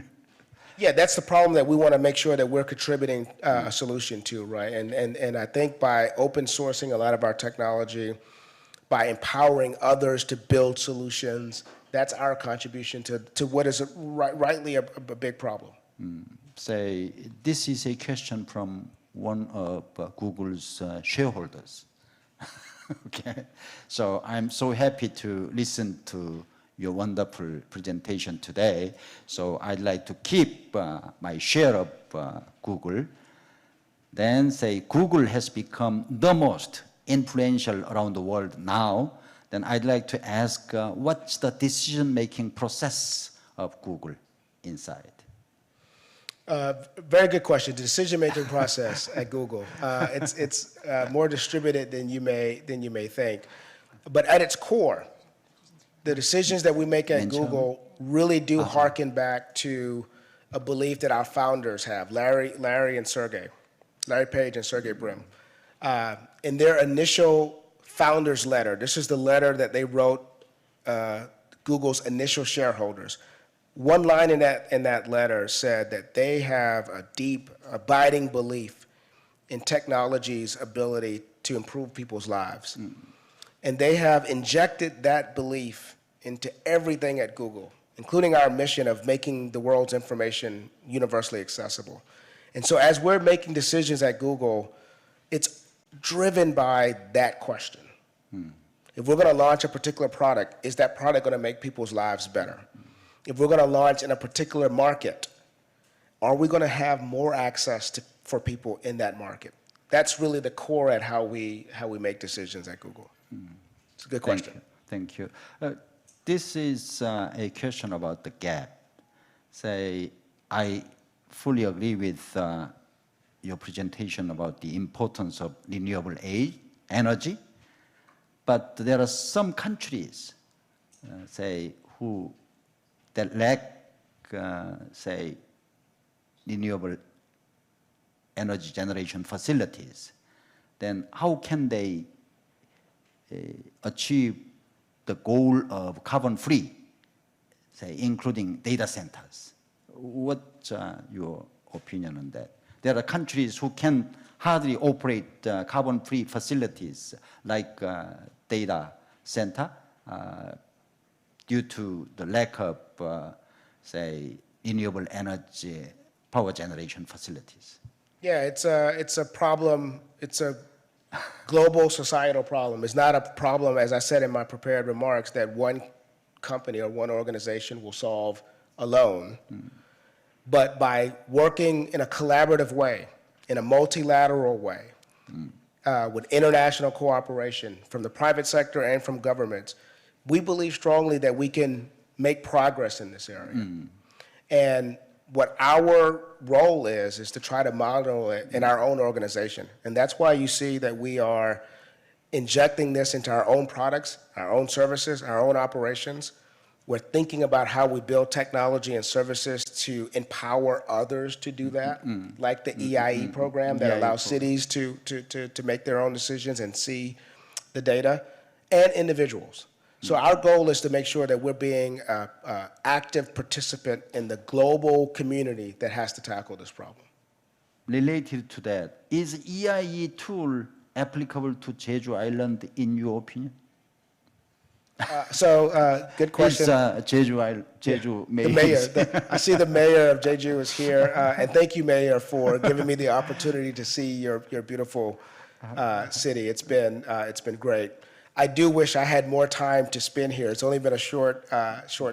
Yeah, that's the problem that we want to make sure that we're contributing a solution to, right? And I think by open sourcing a lot of our technology, by empowering others to build solutions, that's our contribution to what is rightly a big problem. Say, this is a question from one of Google's shareholders. Okay, so I'm so happy to listen to your wonderful presentation today. So I'd like to keep my share of Google. Then say Google has become the most influential around the world now. Then I'd like to ask, what's the decision-making process of Google inside? Very good question. The decision-making process at Google, it's more distributed than you may think. But at its core, the decisions that we make at Google really do harken back to a belief that our founders have, Larry and Sergey, Larry Page and Sergey Brin. In their initial founders letter, this is the letter that they wrote Google's initial shareholders. One line in that letter said that they have a deep, abiding belief in technology's ability to improve people's lives. And they have injected that belief into everything at Google, including our mission of making the world's information universally accessible. And so as we're making decisions at Google, it's driven by that question. If we're going to launch a particular product, is that product going to make people's lives better? If we're going to launch in a particular market, are we going to have more access for people in that market? That's really the core at how we make decisions at Google. It's a good question. Thank you. This is a question about the gap. Say, I fully agree with your presentation about the importance of renewable energy, but there are some countries, say, that lack, say, renewable energy generation facilities. Then how can they achieve the goal of carbon-free, say, including data centers? What's your opinion on that? There are countries who can hardly operate carbon-free facilities like data center due to the lack of, say, renewable energy power generation facilities. Yeah, it's a problem. It's a global societal problem. It's not a problem, as I said in my prepared remarks, that one company or one organization will solve alone. But by working in a collaborative way, in a multilateral way, with international cooperation from the private sector and from governments, we believe strongly that we can make progress in this area. And what our role is to try to model it in our own organization. And that's why you see that we are injecting this into our own products, our own services, our own operations. We're thinking about how we build technology and services to empower others to do that, like the EIE program that allows cities to make their own decisions and see the data, and individuals. So our goal is to make sure that we're being an active participant in the global community that has to tackle this problem. Related to that, is EIE tool applicable to Jeju Island in your opinion? Good question. Is Jeju Mayor? The mayor. I see the mayor of Jeju is here. And thank you, Mayor, for giving me the opportunity to see your beautiful city. It's been great. I do wish I had more time to spend here. It's only been a short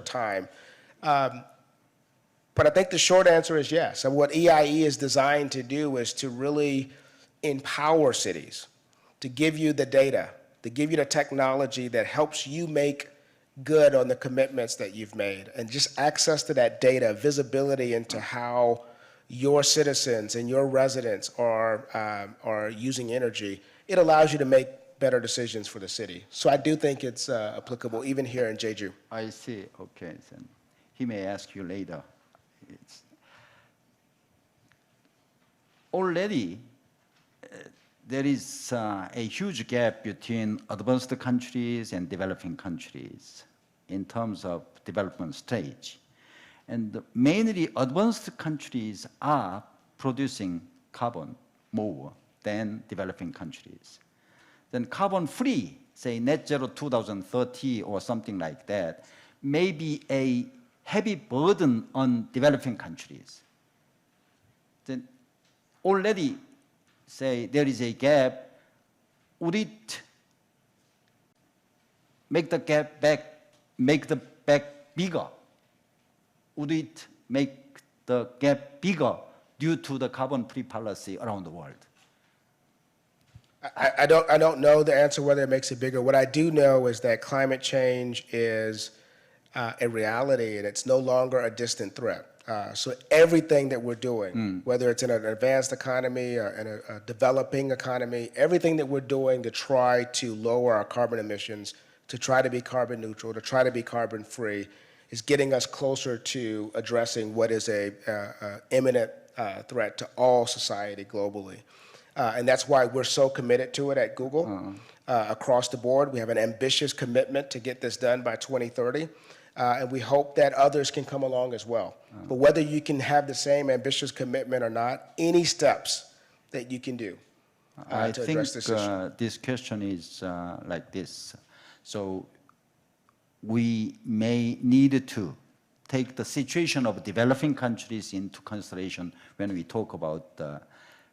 time. But I think the short answer is yes. And what EIE is designed to do is to really empower cities, to give you the data, to give you the technology that helps you make good on the commitments that you've made. And just access to that data, visibility into how your citizens and your residents are using energy, it allows you to make better decisions for the city. So I do think it's applicable even here in Jeju. I see, okay. Then he may ask you later. Already, there is a huge gap between advanced countries and developing countries in terms of development stage. And mainly advanced countries are producing carbon more than developing countries. Then carbon-free, say net zero 2030 or something like that, may be a heavy burden on developing countries. Then already, say there is a gap, would it make the gap bigger? Would it make the gap bigger due to the carbon-free policy around the world? I don't know the answer whether it makes it bigger. What I do know is that climate change is a reality, and it's no longer a distant threat. So everything that we're doing, whether it's in an advanced economy or in a developing economy, everything that we're doing to try to lower our carbon emissions, to try to be carbon neutral, to try to be carbon free, is getting us closer to addressing what is a imminent threat to all society globally. And that's why we're so committed to it at Google. Across the board, we have an ambitious commitment to get this done by 2030. And we hope that others can come along as well. But whether you can have the same ambitious commitment or not, any steps that you can do to address this issue. I think this question is like this. So we may need to take the situation of developing countries into consideration when we talk about the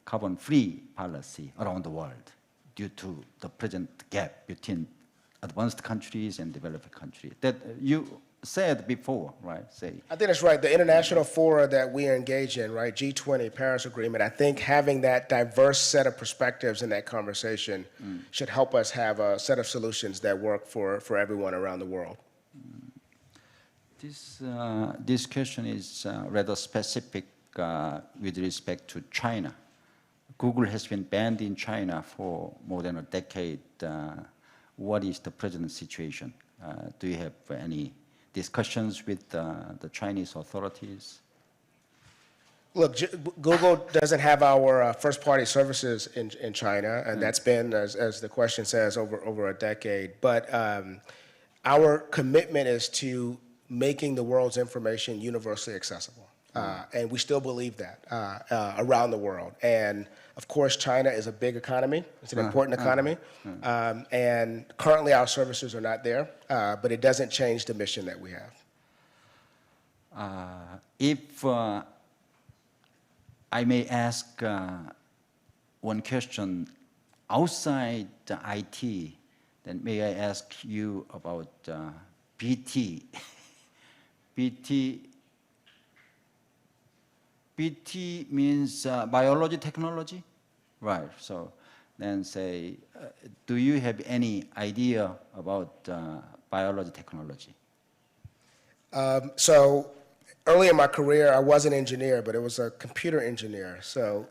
carbon-free policy around the world due to the present gap between advanced countries and developing countries. That you said before, right? I think that's right. The international fora that we are engaged in, right? G20, Paris Agreement. I think having that diverse set of perspectives in that conversation should help us have a set of solutions that work for everyone around the world. This question is rather specific with respect to China. Google has been banned in China for more than a decade. What is the present situation? Do you have any discussions with the Chinese authorities? Look, Google doesn't have our first-party services in China, and that's been, as the question says, over a decade. But our commitment is to making the world's information universally accessible. And we still believe that around the world. And of course, China is a big economy. It's an important economy. And currently our services are not there, but it doesn't change the mission that we have. If I may ask one question outside the IT, then may I ask you about BT? BT means biology technology, right? So then say, do you have any idea about biology technology? So early in my career, I was an engineer, but it was a computer engineer. So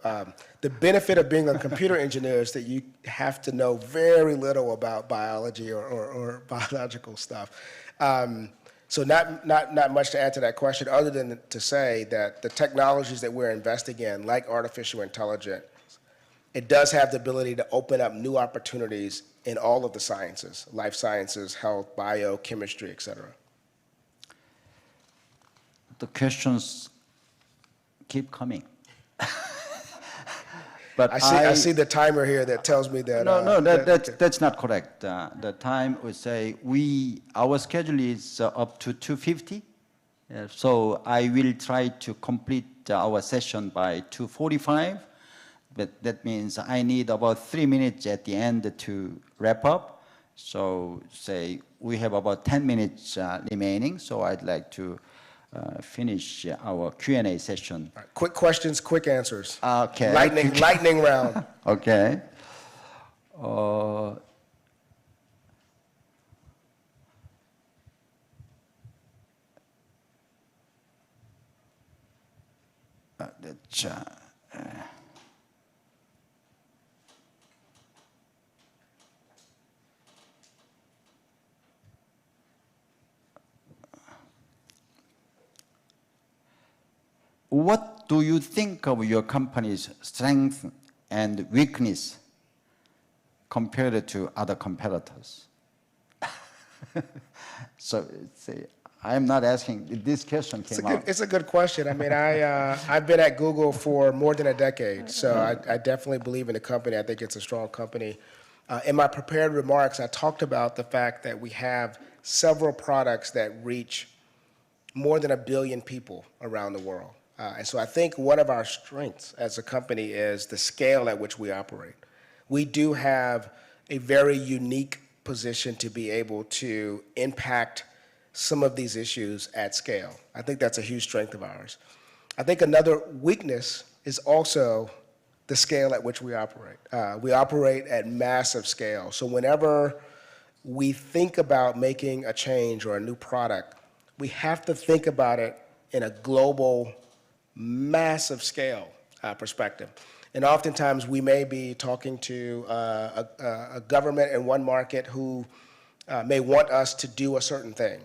the benefit of being a computer engineer is that you have to know very little about biology or biological stuff. So not much to add to that question, other than to say that the technologies that we're investing in, like artificial intelligence, it does have the ability to open up new opportunities in all of the sciences, life sciences, health, biochemistry, et cetera. The questions keep coming. But I see the timer here that tells me that. That's not correct. The time would say our schedule is up to 2:50. So I will try to complete our session by 2:45. But that means I need about 3 minutes at the end to wrap up. So say we have about 10 minutes remaining. So I'd like to finish our Q&A session. Right. Quick questions, quick answers. Okay. Lightning round. Okay. What do you think of your company's strength and weakness compared to other competitors? So I'm not asking, this question came out. It's a good question. I mean, I've been at Google for more than a decade, so I definitely believe in the company. I think it's a strong company. In my prepared remarks, I talked about the fact that we have several products that reach more than 1 billion people around the world. And so I think one of our strengths as a company is the scale at which we operate. We do have a very unique position to be able to impact some of these issues at scale. I think that's a huge strength of ours. I think another weakness is also the scale at which we operate. We operate at massive scale. So whenever we think about making a change or a new product, we have to think about it in a global, massive scale perspective. And oftentimes we may be talking to a government in one market who may want us to do a certain thing.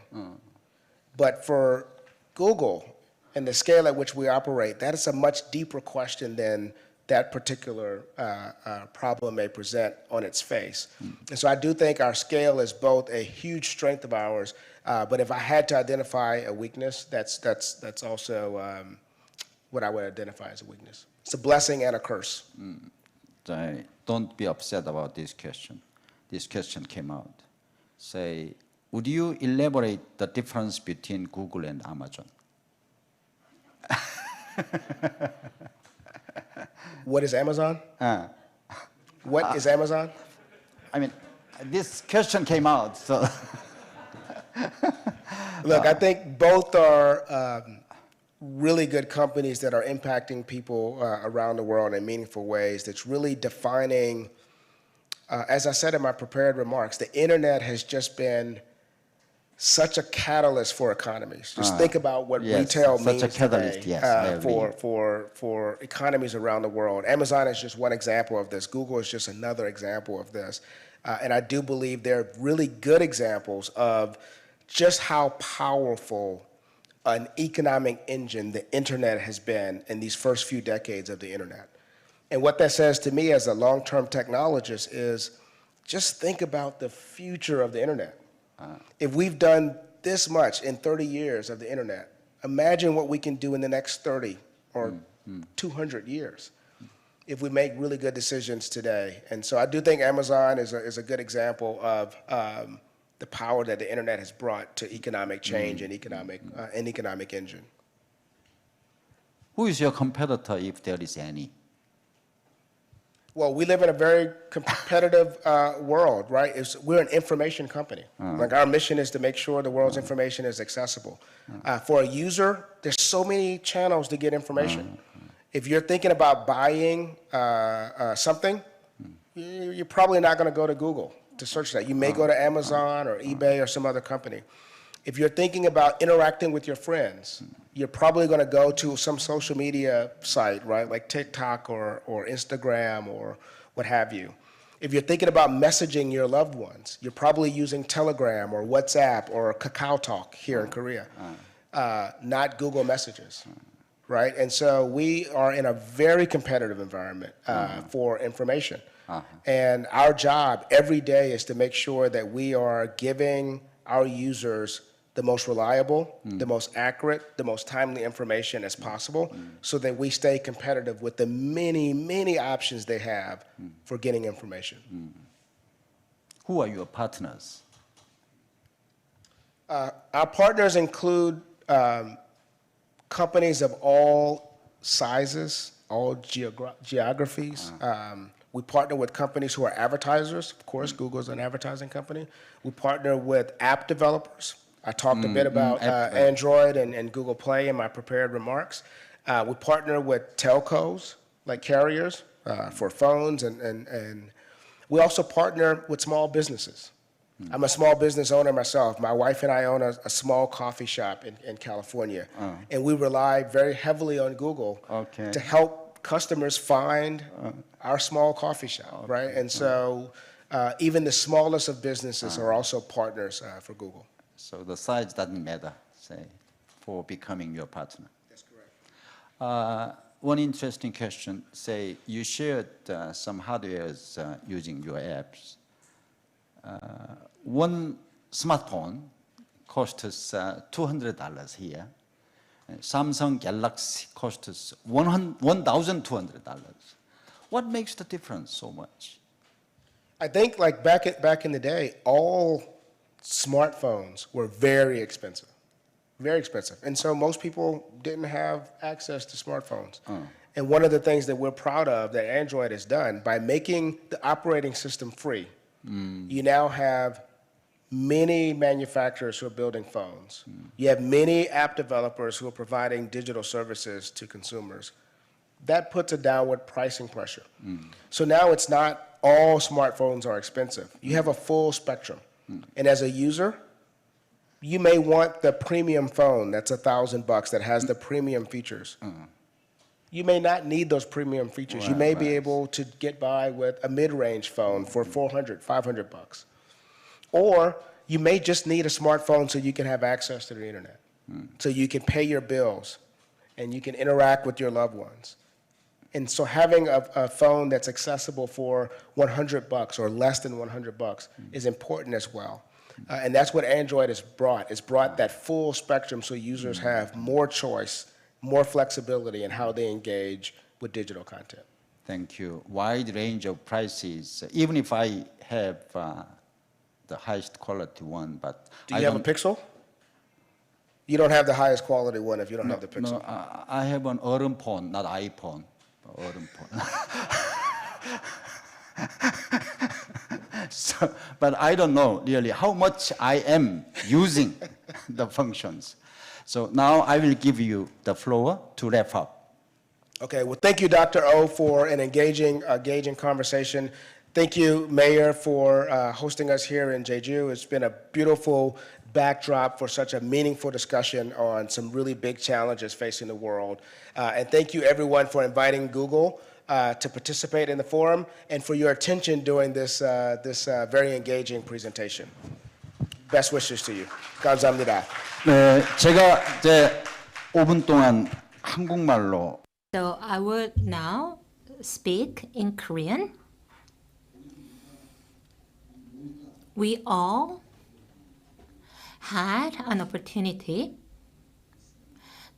But for Google and the scale at which we operate, that is a much deeper question than that particular problem may present on its face. And so I do think our scale is both a huge strength of ours, but if I had to identify a weakness, that's also what I would identify as a weakness. It's a blessing and a curse. Don't be upset about this question. This question came out. Say, would you elaborate the difference between Google and Amazon? What is Amazon? What is Amazon? I mean, this question came out, so. Look, I think both are really good companies that are impacting people around the world in meaningful ways. That's really defining, as I said in my prepared remarks, the internet has just been such a catalyst for economies. Just think about what yes, retail such a means catalyst, today yes, I agree. for economies around the world. Amazon is just one example of this. Google is just another example of this. And I do believe they're really good examples of just how powerful an economic engine the internet has been in these first few decades of the internet. And what that says to me as a long-term technologist is just think about the future of the internet. If we've done this much in 30 years of the internet, imagine what we can do in the next 30 or 200 years if we make really good decisions today. And so I do think Amazon is a good example of the power that the internet has brought to economic change and economic engine. Who is your competitor, if there is any? Well, we live in a very competitive world, right? We're an information company. Like our mission is to make sure the world's information is accessible. For a user, there's so many channels to get information. If you're thinking about buying something, you're probably not going to go to Google to search that. You may go to Amazon or eBay or some other company. If you're thinking about interacting with your friends, you're probably going to go to some social media site, right, like TikTok or Instagram or what have you. If you're thinking about messaging your loved ones, you're probably using Telegram or WhatsApp or Kakao Talk here in Korea, not Google Messages, right? And so we are in a very competitive environment for information. And our job every day is to make sure that we are giving our users the most reliable, the most accurate, the most timely information as possible so that we stay competitive with the many, many options they have for getting information. Who are your partners? Our partners include companies of all sizes, all geographies. We partner with companies who are advertisers. Of course, Google's an advertising company. We partner with app developers. I talked a bit about Android and Google Play in my prepared remarks. We partner with telcos, like carriers, for phones, and we also partner with small businesses. I'm a small business owner myself. My wife and I own a small coffee shop in California, and we rely very heavily on Google to help customers find our small coffee shop, right? And so even the smallest of businesses are also partners for Google. So the size doesn't matter, say, for becoming your partner. That's correct. One interesting question, say you shared some hardwares using your apps. One smartphone costs $200 here. Samsung Galaxy costs $1,200. What makes the difference so much? I think like back in the day, all smartphones were very expensive. Very expensive. And so most people didn't have access to smartphones. And one of the things that we're proud of that Android has done, by making the operating system free, you now have many manufacturers who are building phones. You have many app developers who are providing digital services to consumers. That puts a downward pricing pressure. So now it's not all smartphones are expensive. You have a full spectrum. And as a user, you may want the premium phone that's $1,000 that has the premium features. You may not need those premium features. You may be able to get by with a mid-range phone for $400, $500. Or you may just need a smartphone so you can have access to the internet, so you can pay your bills and you can interact with your loved ones. And so having a phone that's accessible for $100 or less than $100 is important as well. And that's what Android has brought. It's brought that full spectrum so users have more choice, more flexibility in how they engage with digital content. Thank you. Wide range of prices. Even if I have the highest quality one, but do you have a Pixel? You don't have the highest quality one if you don't have the Pixel. No, I have an Autumn phone, not iPhone. Autumn phone. So, but I don't know really how much I am using the functions. So now I will give you the floor to wrap up. Okay, well, thank you, Dr. O, for an engaging conversation. Thank you, Mayor, for hosting us here in Jeju. It's been a beautiful backdrop for such a meaningful discussion on some really big challenges facing the world. And thank you everyone for inviting Google to participate in the forum and for your attention during this very engaging presentation. Best wishes to you. 감사합니다. 네, 제가 이제 5분 동안 한국말로 So I would now speak in Korean. We all had an opportunity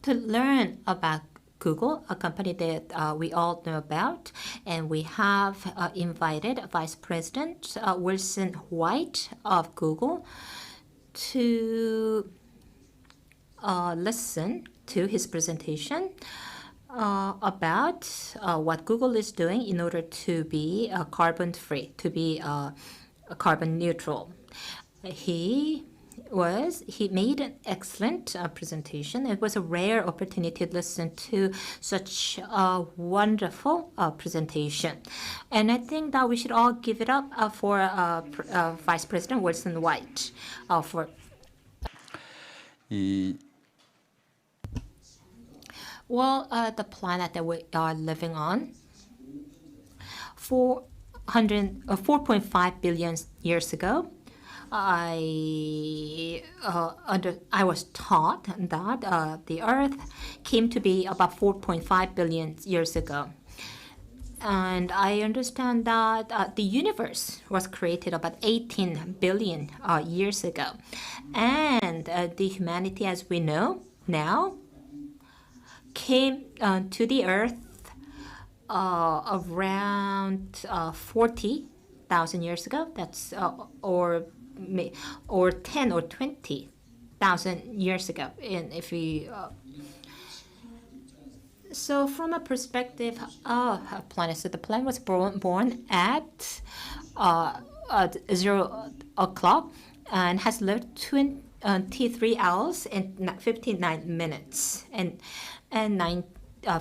to learn about Google, a company that we all know about, and we have invited Vice President Wilson White of Google to listen to his presentation about what Google is doing in order to be carbon free, to be carbon neutral. He made an excellent presentation. It was a rare opportunity to listen to such a wonderful presentation. And I think that we should all give it up for Vice President Wilson White. The planet that we are living on, 4.5 billion years ago, I was taught that the Earth came to be about 4.5 billion years ago. And I understand that the universe was created about 18 billion years ago. And the humanity as we know now came to the Earth around 40,000 years ago. That's or 10 or 20,000 years ago. And if we so from a perspective of a planet, so the planet was born at 0 o'clock and has lived 23 hours and 59 minutes and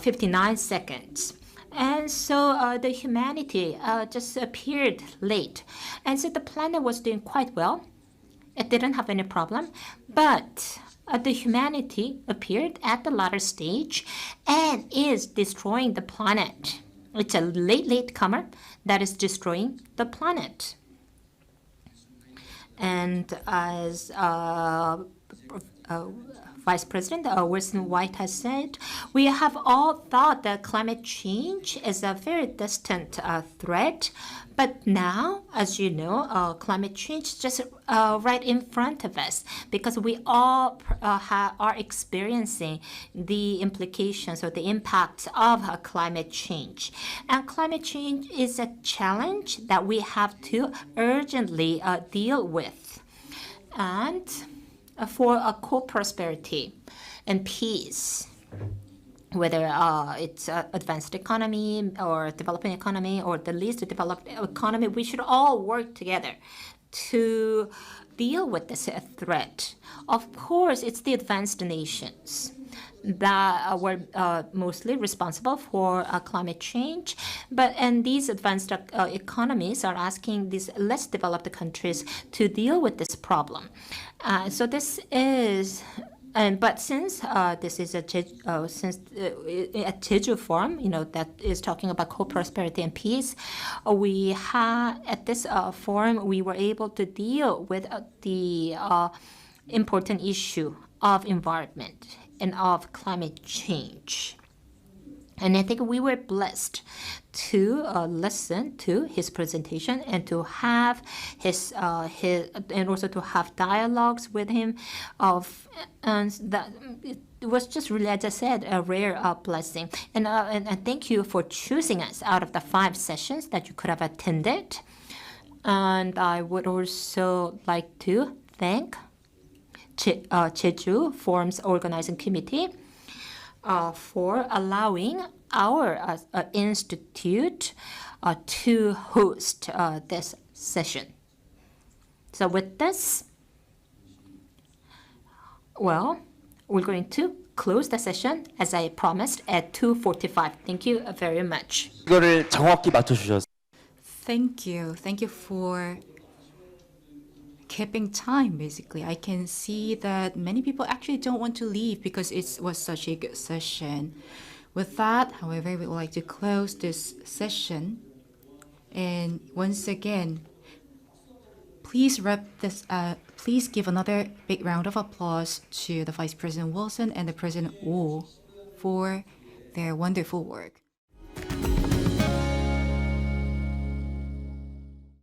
59 seconds. And so the humanity just appeared late. And so the planet was doing quite well. It didn't have any problem. But the humanity appeared at the latter stage and is destroying the planet. It's a late comer that is destroying the planet. And as Vice President Wilson White has said, we have all thought that climate change is a very distant threat. But now, as you know, climate change is just right in front of us because we all are experiencing the implications or the impacts of climate change. And climate change is a challenge that we have to urgently deal with. And for a co-prosperity and peace, whether it's advanced economy or developing economy or the least developed economy, we should all work together to deal with this threat. Of course, it's the advanced nations that were mostly responsible for climate change. And these advanced economies are asking these less developed countries to deal with this problem. So this is, but since this is a Jeju forum, that is talking about co-prosperity and peace, at this forum we were able to deal with the important issue of environment and of climate change. And I think we were blessed to listen to his presentation and to have his and also to have dialogues with him. And that it was just really, as I said, a rare blessing. And thank you for choosing us out of the 5 sessions that you could have attended. And I would also like to thank Jeju Forum's organizing committee for allowing our institute to host this session. So with this, we're going to close the session as I promised at 2:45. Thank you very much. 이거를 정확히 맞춰주셨어요. Thank you. Thank you for keeping time, basically. I can see that many people actually don't want to leave because it was such a good session. With that, however, we would like to close this session. And once again, please please give another big round of applause to the Vice President Wilson and the President Wu for their wonderful work.